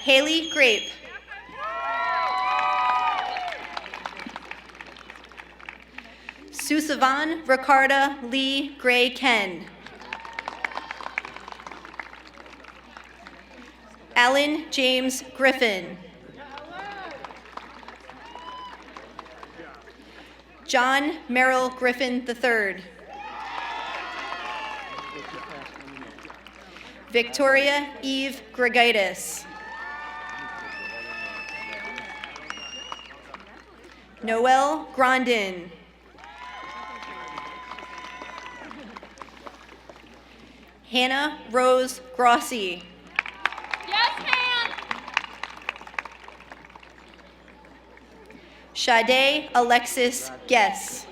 Haley Grape. Susavan Ricarda Lee Gray Ken. Alan James Griffin. John Merrill Griffin III. Victoria Eve Gregaitis. Noelle Grandin. Hannah Rose Grossi. Yes, Han! Sade Alexis Guess.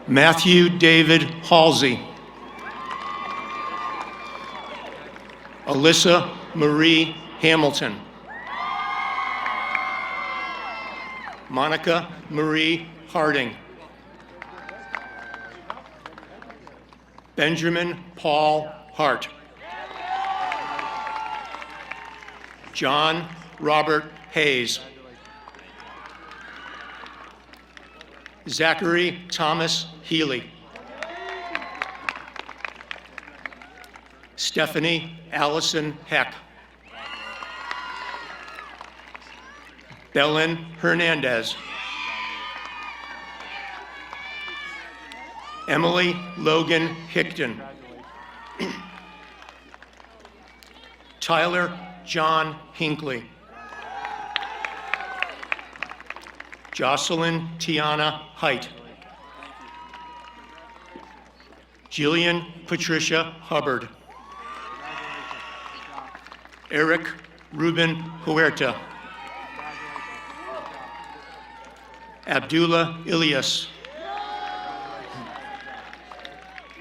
Matthew David Halsey. Alyssa Marie Hamilton. Monica Marie Harding. Benjamin Paul Hart. John Robert Hayes. Zachary Thomas Healy. Stephanie Allison Heck. Belen Hernandez. Emily Logan Hickton. Tyler John Hinckley. Jocelyn Tiana Height. Jillian Patricia Hubbard. Eric Ruben Huerta. Abdullah Ilyas.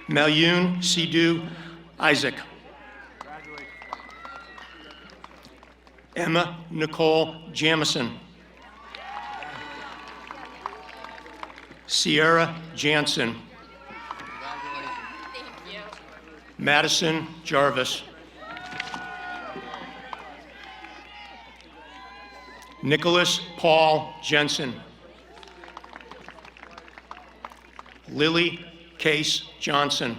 Malyun Sidhu Isaac. Emma Nicole Jamison. Sierra Jansen. Madison Jarvis. Nicholas Paul Jensen. Lily Case Johnson.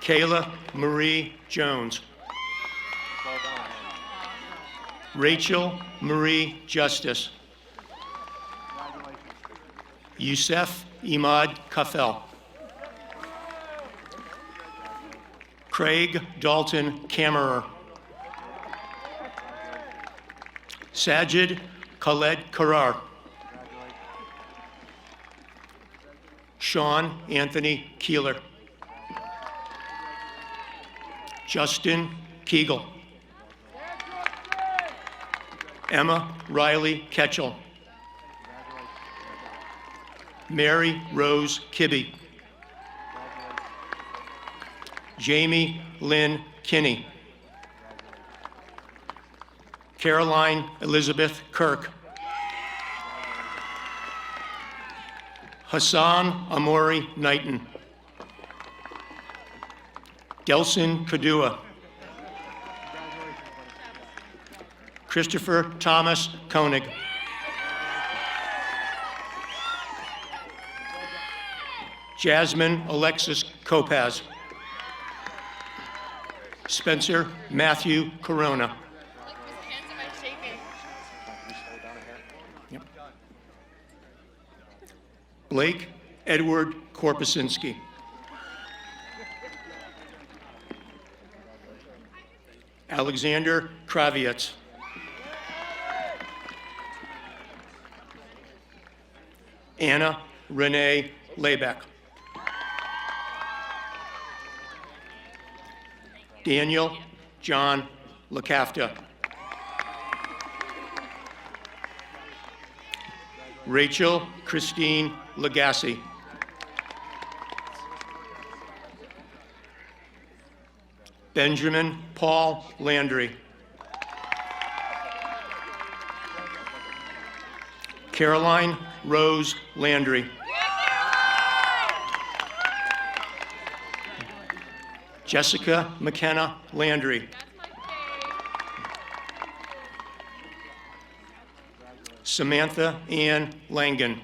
Kayla Marie Jones. Rachel Marie Justice. Youssef Imad Kafel. Craig Dalton Kammerer. Sajid Khaled Karar. Sean Anthony Keeler. Justin Keegle. Emma Riley Ketchel. Mary Rose Kibbe. Jamie Lynn Kinney. Caroline Elizabeth Kirk. Hassan Amori Knighton. Delson Kadua. Christopher Thomas Koenig. Jasmine Alexis Kopaz. Spencer Matthew Corona. Yep. Blake Edward Korpasinski. Alexander Kravietz. Anna Renee Laybeck. Daniel John LaCafta. Rachel Christine Legassi. Benjamin Paul Landry. Caroline Rose Landry. Jessica McKenna Landry. Samantha Ann Langan.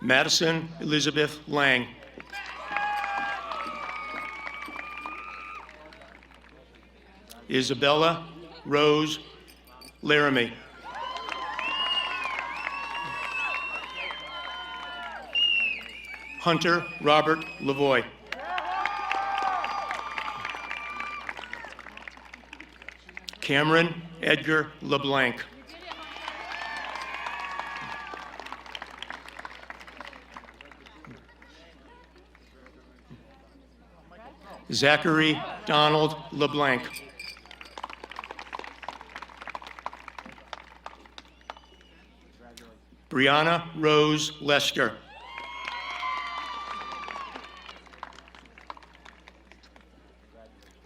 Madison Elizabeth Lang. Isabella Rose Laramie. Hunter Robert Lavoy. Cameron Edgar LeBlanc. Zachary Donald LeBlanc. Brianna Rose Lester.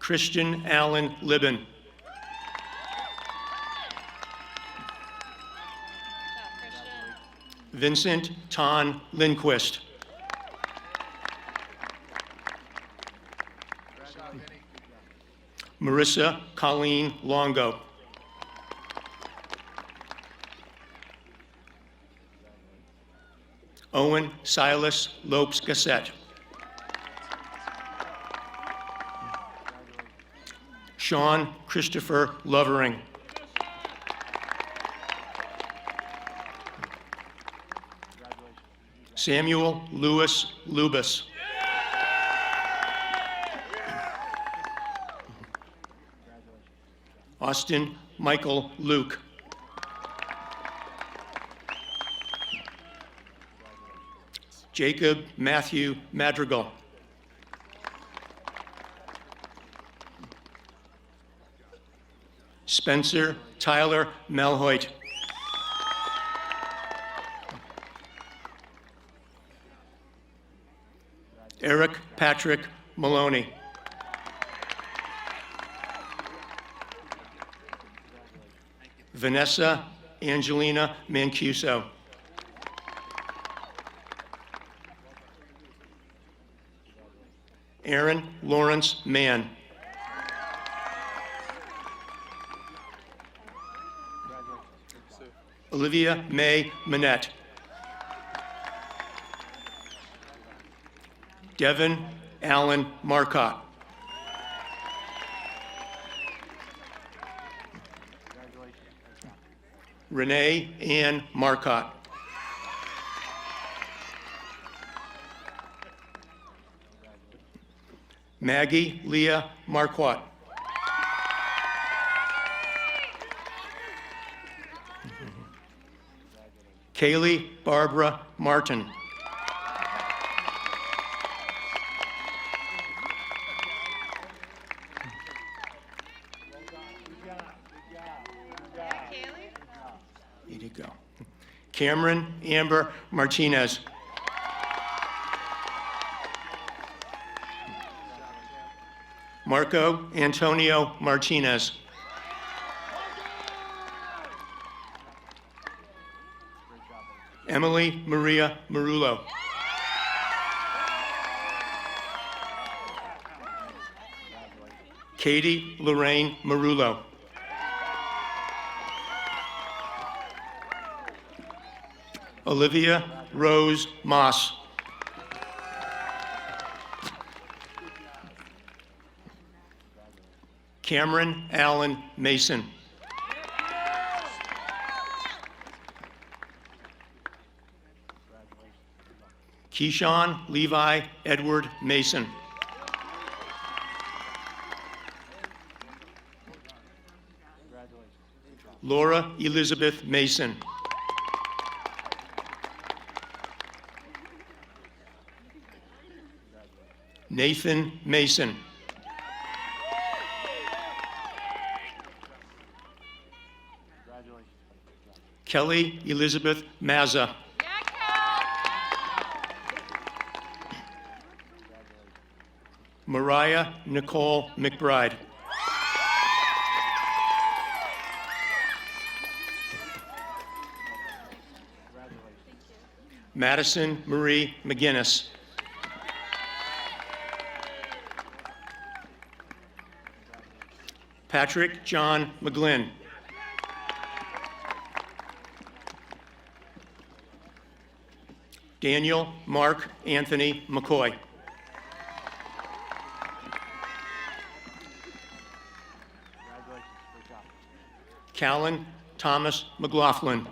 Christian Allen Libben. Vincent Ton Lindquist. Marissa Colleen Longo. Owen Silas Lopes Gassett. Sean Christopher Lovering. Samuel Lewis Lubis. Austin Michael Luke. Jacob Matthew Madrigal. Spencer Tyler Melhoit. Eric Patrick Maloney. Vanessa Angelina Mancuso. Aaron Lawrence Mann. Olivia May Manette. Devin Allen Marcotte. Renee Ann Marcotte. Maggie Leah Marquardt. Kaylee Barbara Martin. Way to go. Cameron Amber Martinez. Marco Antonio Martinez. Emily Maria Marullo. Katie Lorraine Marullo. Olivia Rose Moss. Cameron Allen Mason. Keyshawn Levi Edward Mason. Laura Elizabeth Mason. Nathan Mason. Kelly Elizabeth Mazza. Mariah Nicole McBride. Madison Marie McGinnis. Patrick John McGlynn. Daniel Mark Anthony McCoy. Callan Thomas McLaughlin.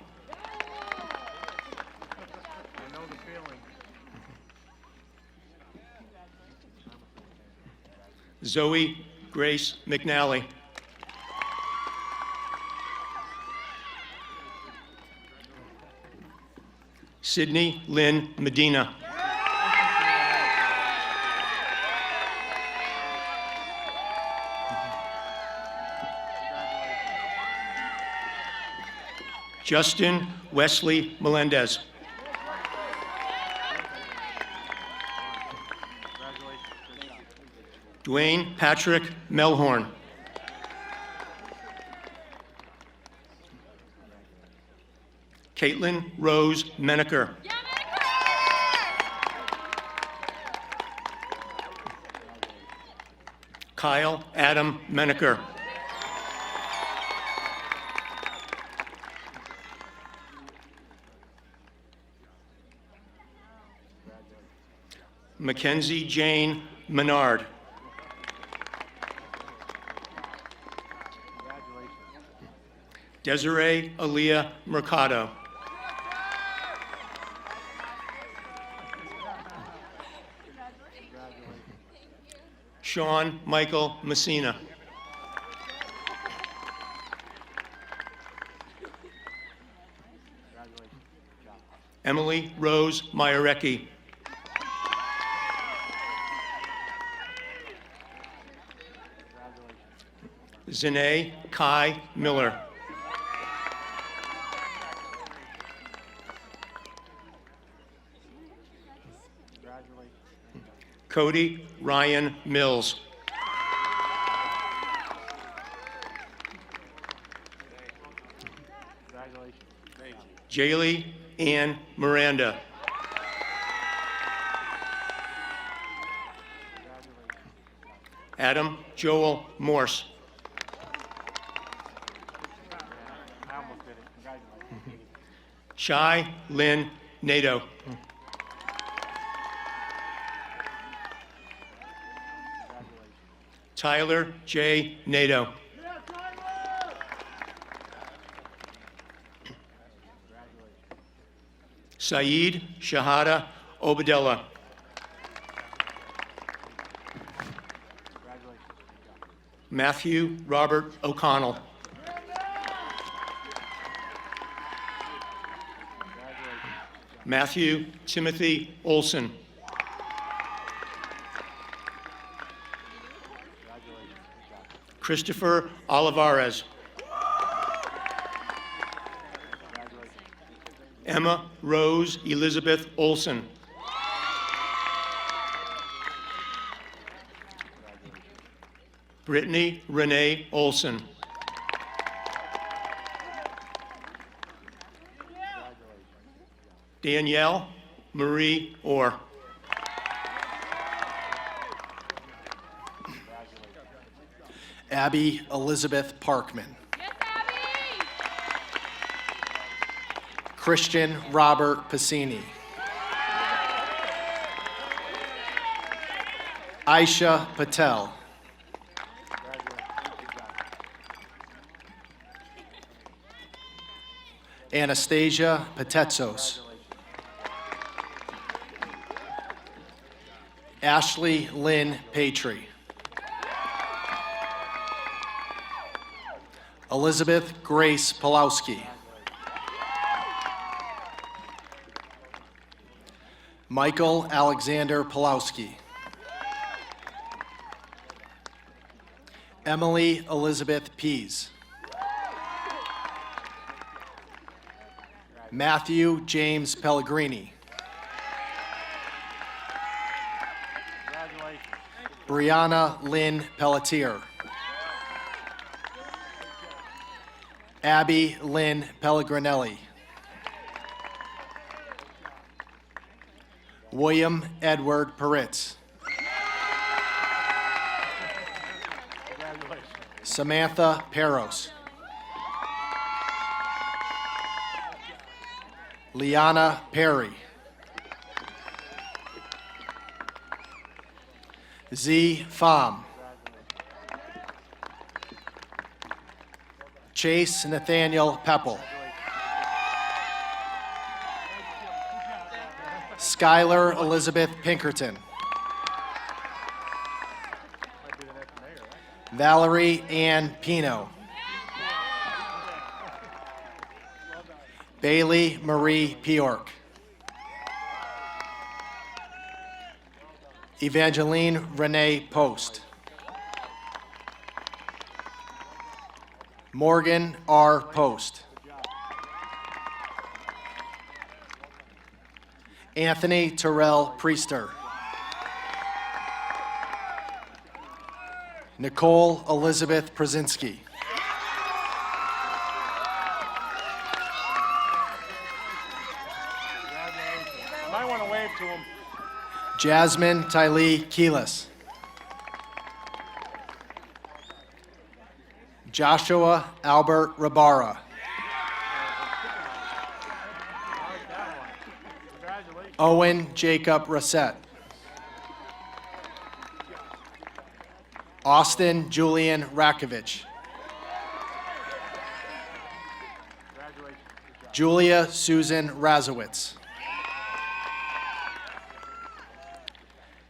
Zoe Grace McNally. Sydney Lynn Medina. Justin Wesley Melendez. Dwayne Patrick Melhorn. Caitlin Rose Menaker. Kyle Adam Menaker. Mackenzie Jane Menard. Desiree Aaliyah Mercado. Sean Michael Messina. Emily Rose Mayarecki. Zane Kai Miller. Cody Ryan Mills. Jaylee Ann Miranda. Adam Joel Morse. Shai Lynn Nato. Tyler J. Nato. Saeed Shahada Obadella. Matthew Robert O'Connell. Matthew Timothy Olson. Christopher Olivares. Emma Rose Elizabeth Olson. Brittany Renee Olson. Danielle Marie Orr. Abby Elizabeth Parkman. Christian Robert Pacini. Aisha Patel. Anastasia Patetsos. Ashley Lynn Patry. Elizabeth Grace Pulowski. Michael Alexander Pulowski. Emily Elizabeth Pease. Matthew James Pellegrini. Brianna Lynn Pelletier. Abby Lynn Pellegrinelli. William Edward Peritz. Samantha Peros. Liana Perry. Z. Pham. Chase Nathaniel Pepple. Skylar Elizabeth Pinkerton. Valerie Ann Pino. Bailey Marie Piork. Evangeline Renee Post. Morgan R. Post. Anthony Terrell Priester. Nicole Elizabeth Przinski. You might want to wave to him. Jasmine Tylee Keelis. Joshua Albert Rabara. Owen Jacob Rossett. Austin Julian Rakovich. Julia Susan Razowitz.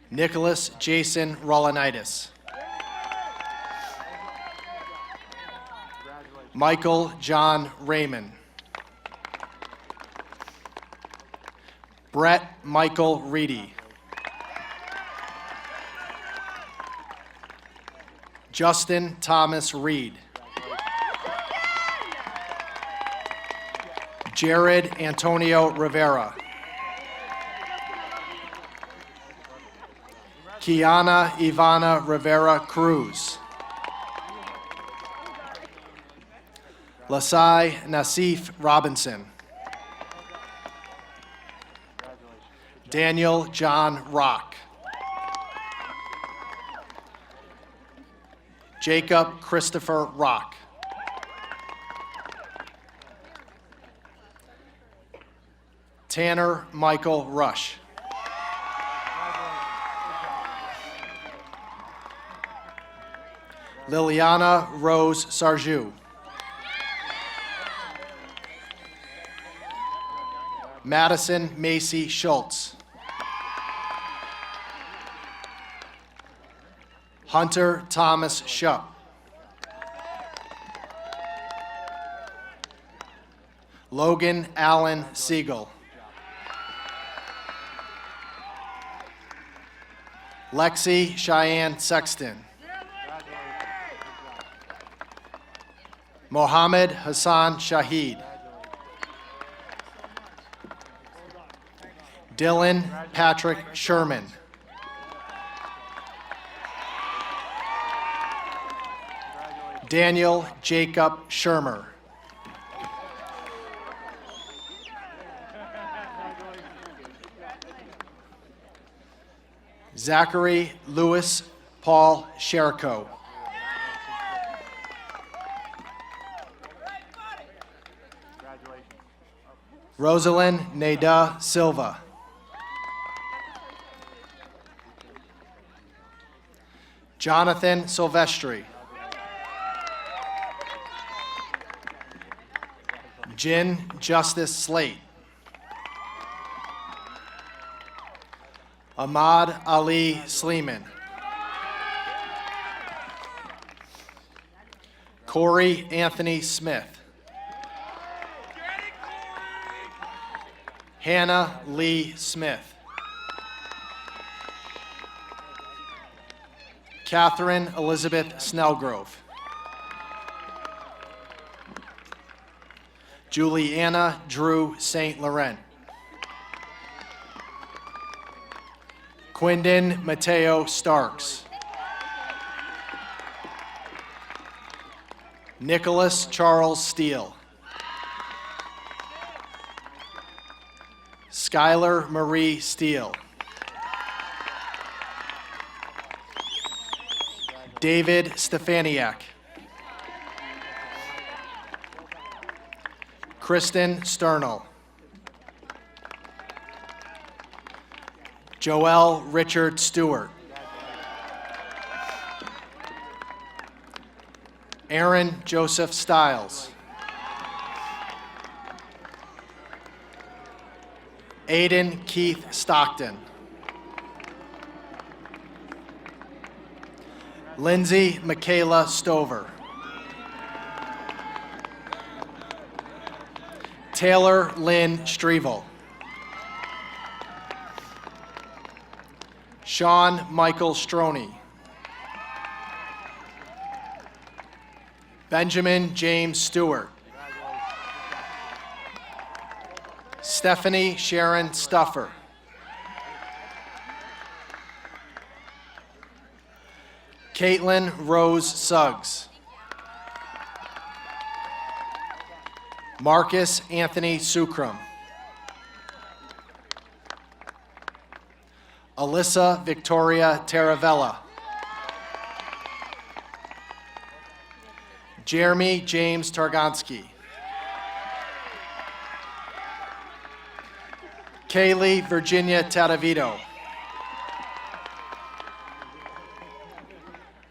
Nicholas Jason Rolanitis. Michael John Raymond. Brett Michael Reedy. Justin Thomas Reed. Jared Antonio Rivera. Kiana Ivana Rivera Cruz. Lasai Nasif Robinson. Daniel John Rock. Jacob Christopher Rock. Tanner Michael Rush. Liliana Rose Sarju. Madison Macy Schultz. Hunter Thomas Shupp. Logan Allen Siegel. Lexi Cheyenne Sexton. Mohammed Hassan Shahid. Dylan Patrick Sherman. Daniel Jacob Shermer. Zachary Lewis Paul Sherko. Rosalind Neda Silva. Jonathan Silvestri. Jin Justice Slate. Ahmad Ali Sleeman. Corey Anthony Smith. Hannah Lee Smith. Catherine Elizabeth Snellgrove. Juliana Drew St. Laurent. Quindon Mateo Starks. Nicholas Charles Steele. Skylar Marie Steele. David Stefaniak. Kristen Sternal. Joel Richard Stewart. Aaron Joseph Stiles. Aiden Keith Stockton. Lindsay Michaela Stover. Taylor Lynn Strevel. Sean Michael Stroney. Benjamin James Stewart. Stephanie Sharon Stuffer. Caitlin Rose Suggs. Marcus Anthony Sukram. Alyssa Victoria Taravella. Jeremy James Targonsky. Kaylee Virginia Tadavito.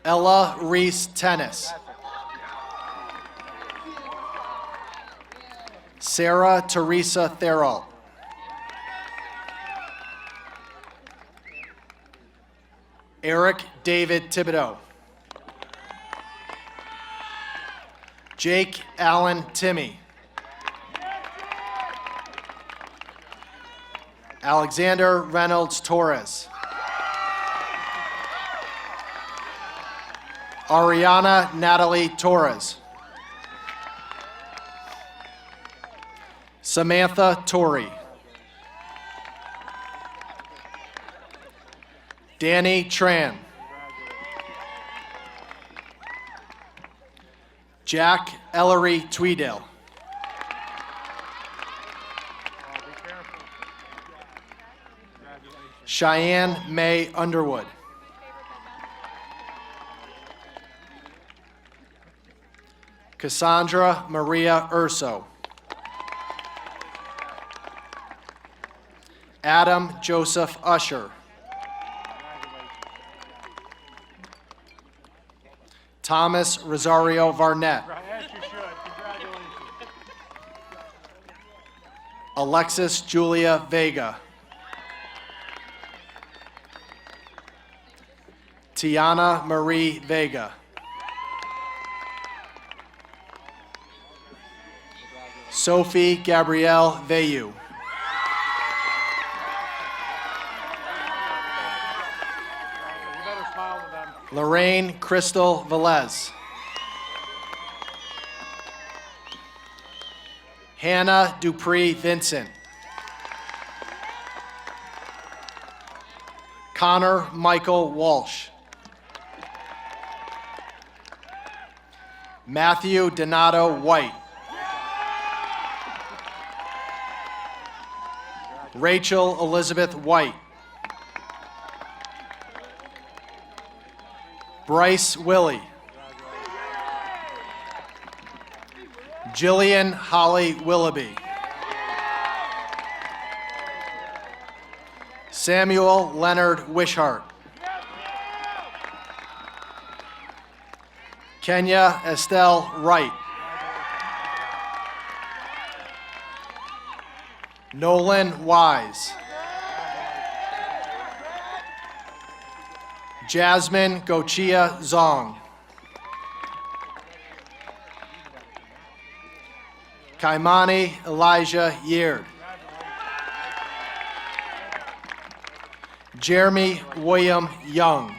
Ella Reese Tennis. Sarah Teresa Theralt. Eric David Thibodeau. Jake Allen Timmy. Alexander Reynolds Torres. Ariana Natalie Torres. Samantha Torrey. Danny Tran. Jack Ellery Tweedale. Cheyenne May Underwood. Cassandra Maria Urso. Adam Joseph Usher. Thomas Rosario Varnett. Yes, you should. Congratulations. Alexis Julia Vega. Tiana Marie Vega. Sophie Gabrielle Veyu. You better smile to them. Lorraine Crystal Velez. Hannah Dupree Vincent. Connor Michael Walsh. Matthew Donato White. Rachel Elizabeth White. Bryce Willie. Jillian Holly Willoughby. Samuel Leonard Wishart. Kenya Estelle Wright. Nolan Wise. Jasmine Gochia Zong. Kaimani Elijah Yeard. Jeremy William Young.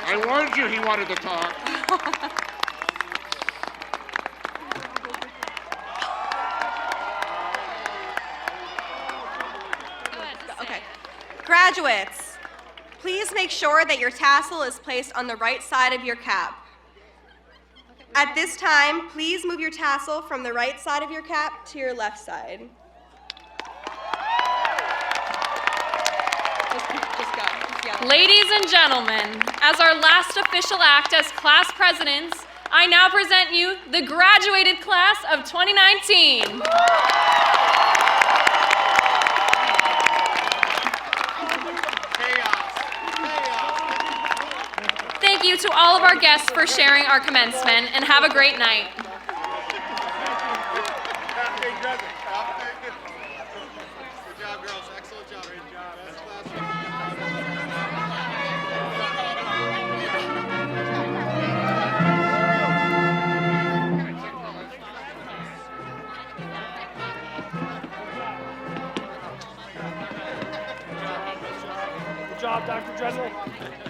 I warned you he wanted to talk. Okay. Graduates, please make sure that your tassel is placed on the right side of your cap. At this time, please move your tassel from the right side of your cap to your left side. Ladies and gentlemen, as our last official act as class presidents, I now present you the graduated class of 2019. Thank you to all of our guests for sharing our commencement, and have a great night. Good job, girls. Excellent job. Great job. Good job, Dr. Dressel.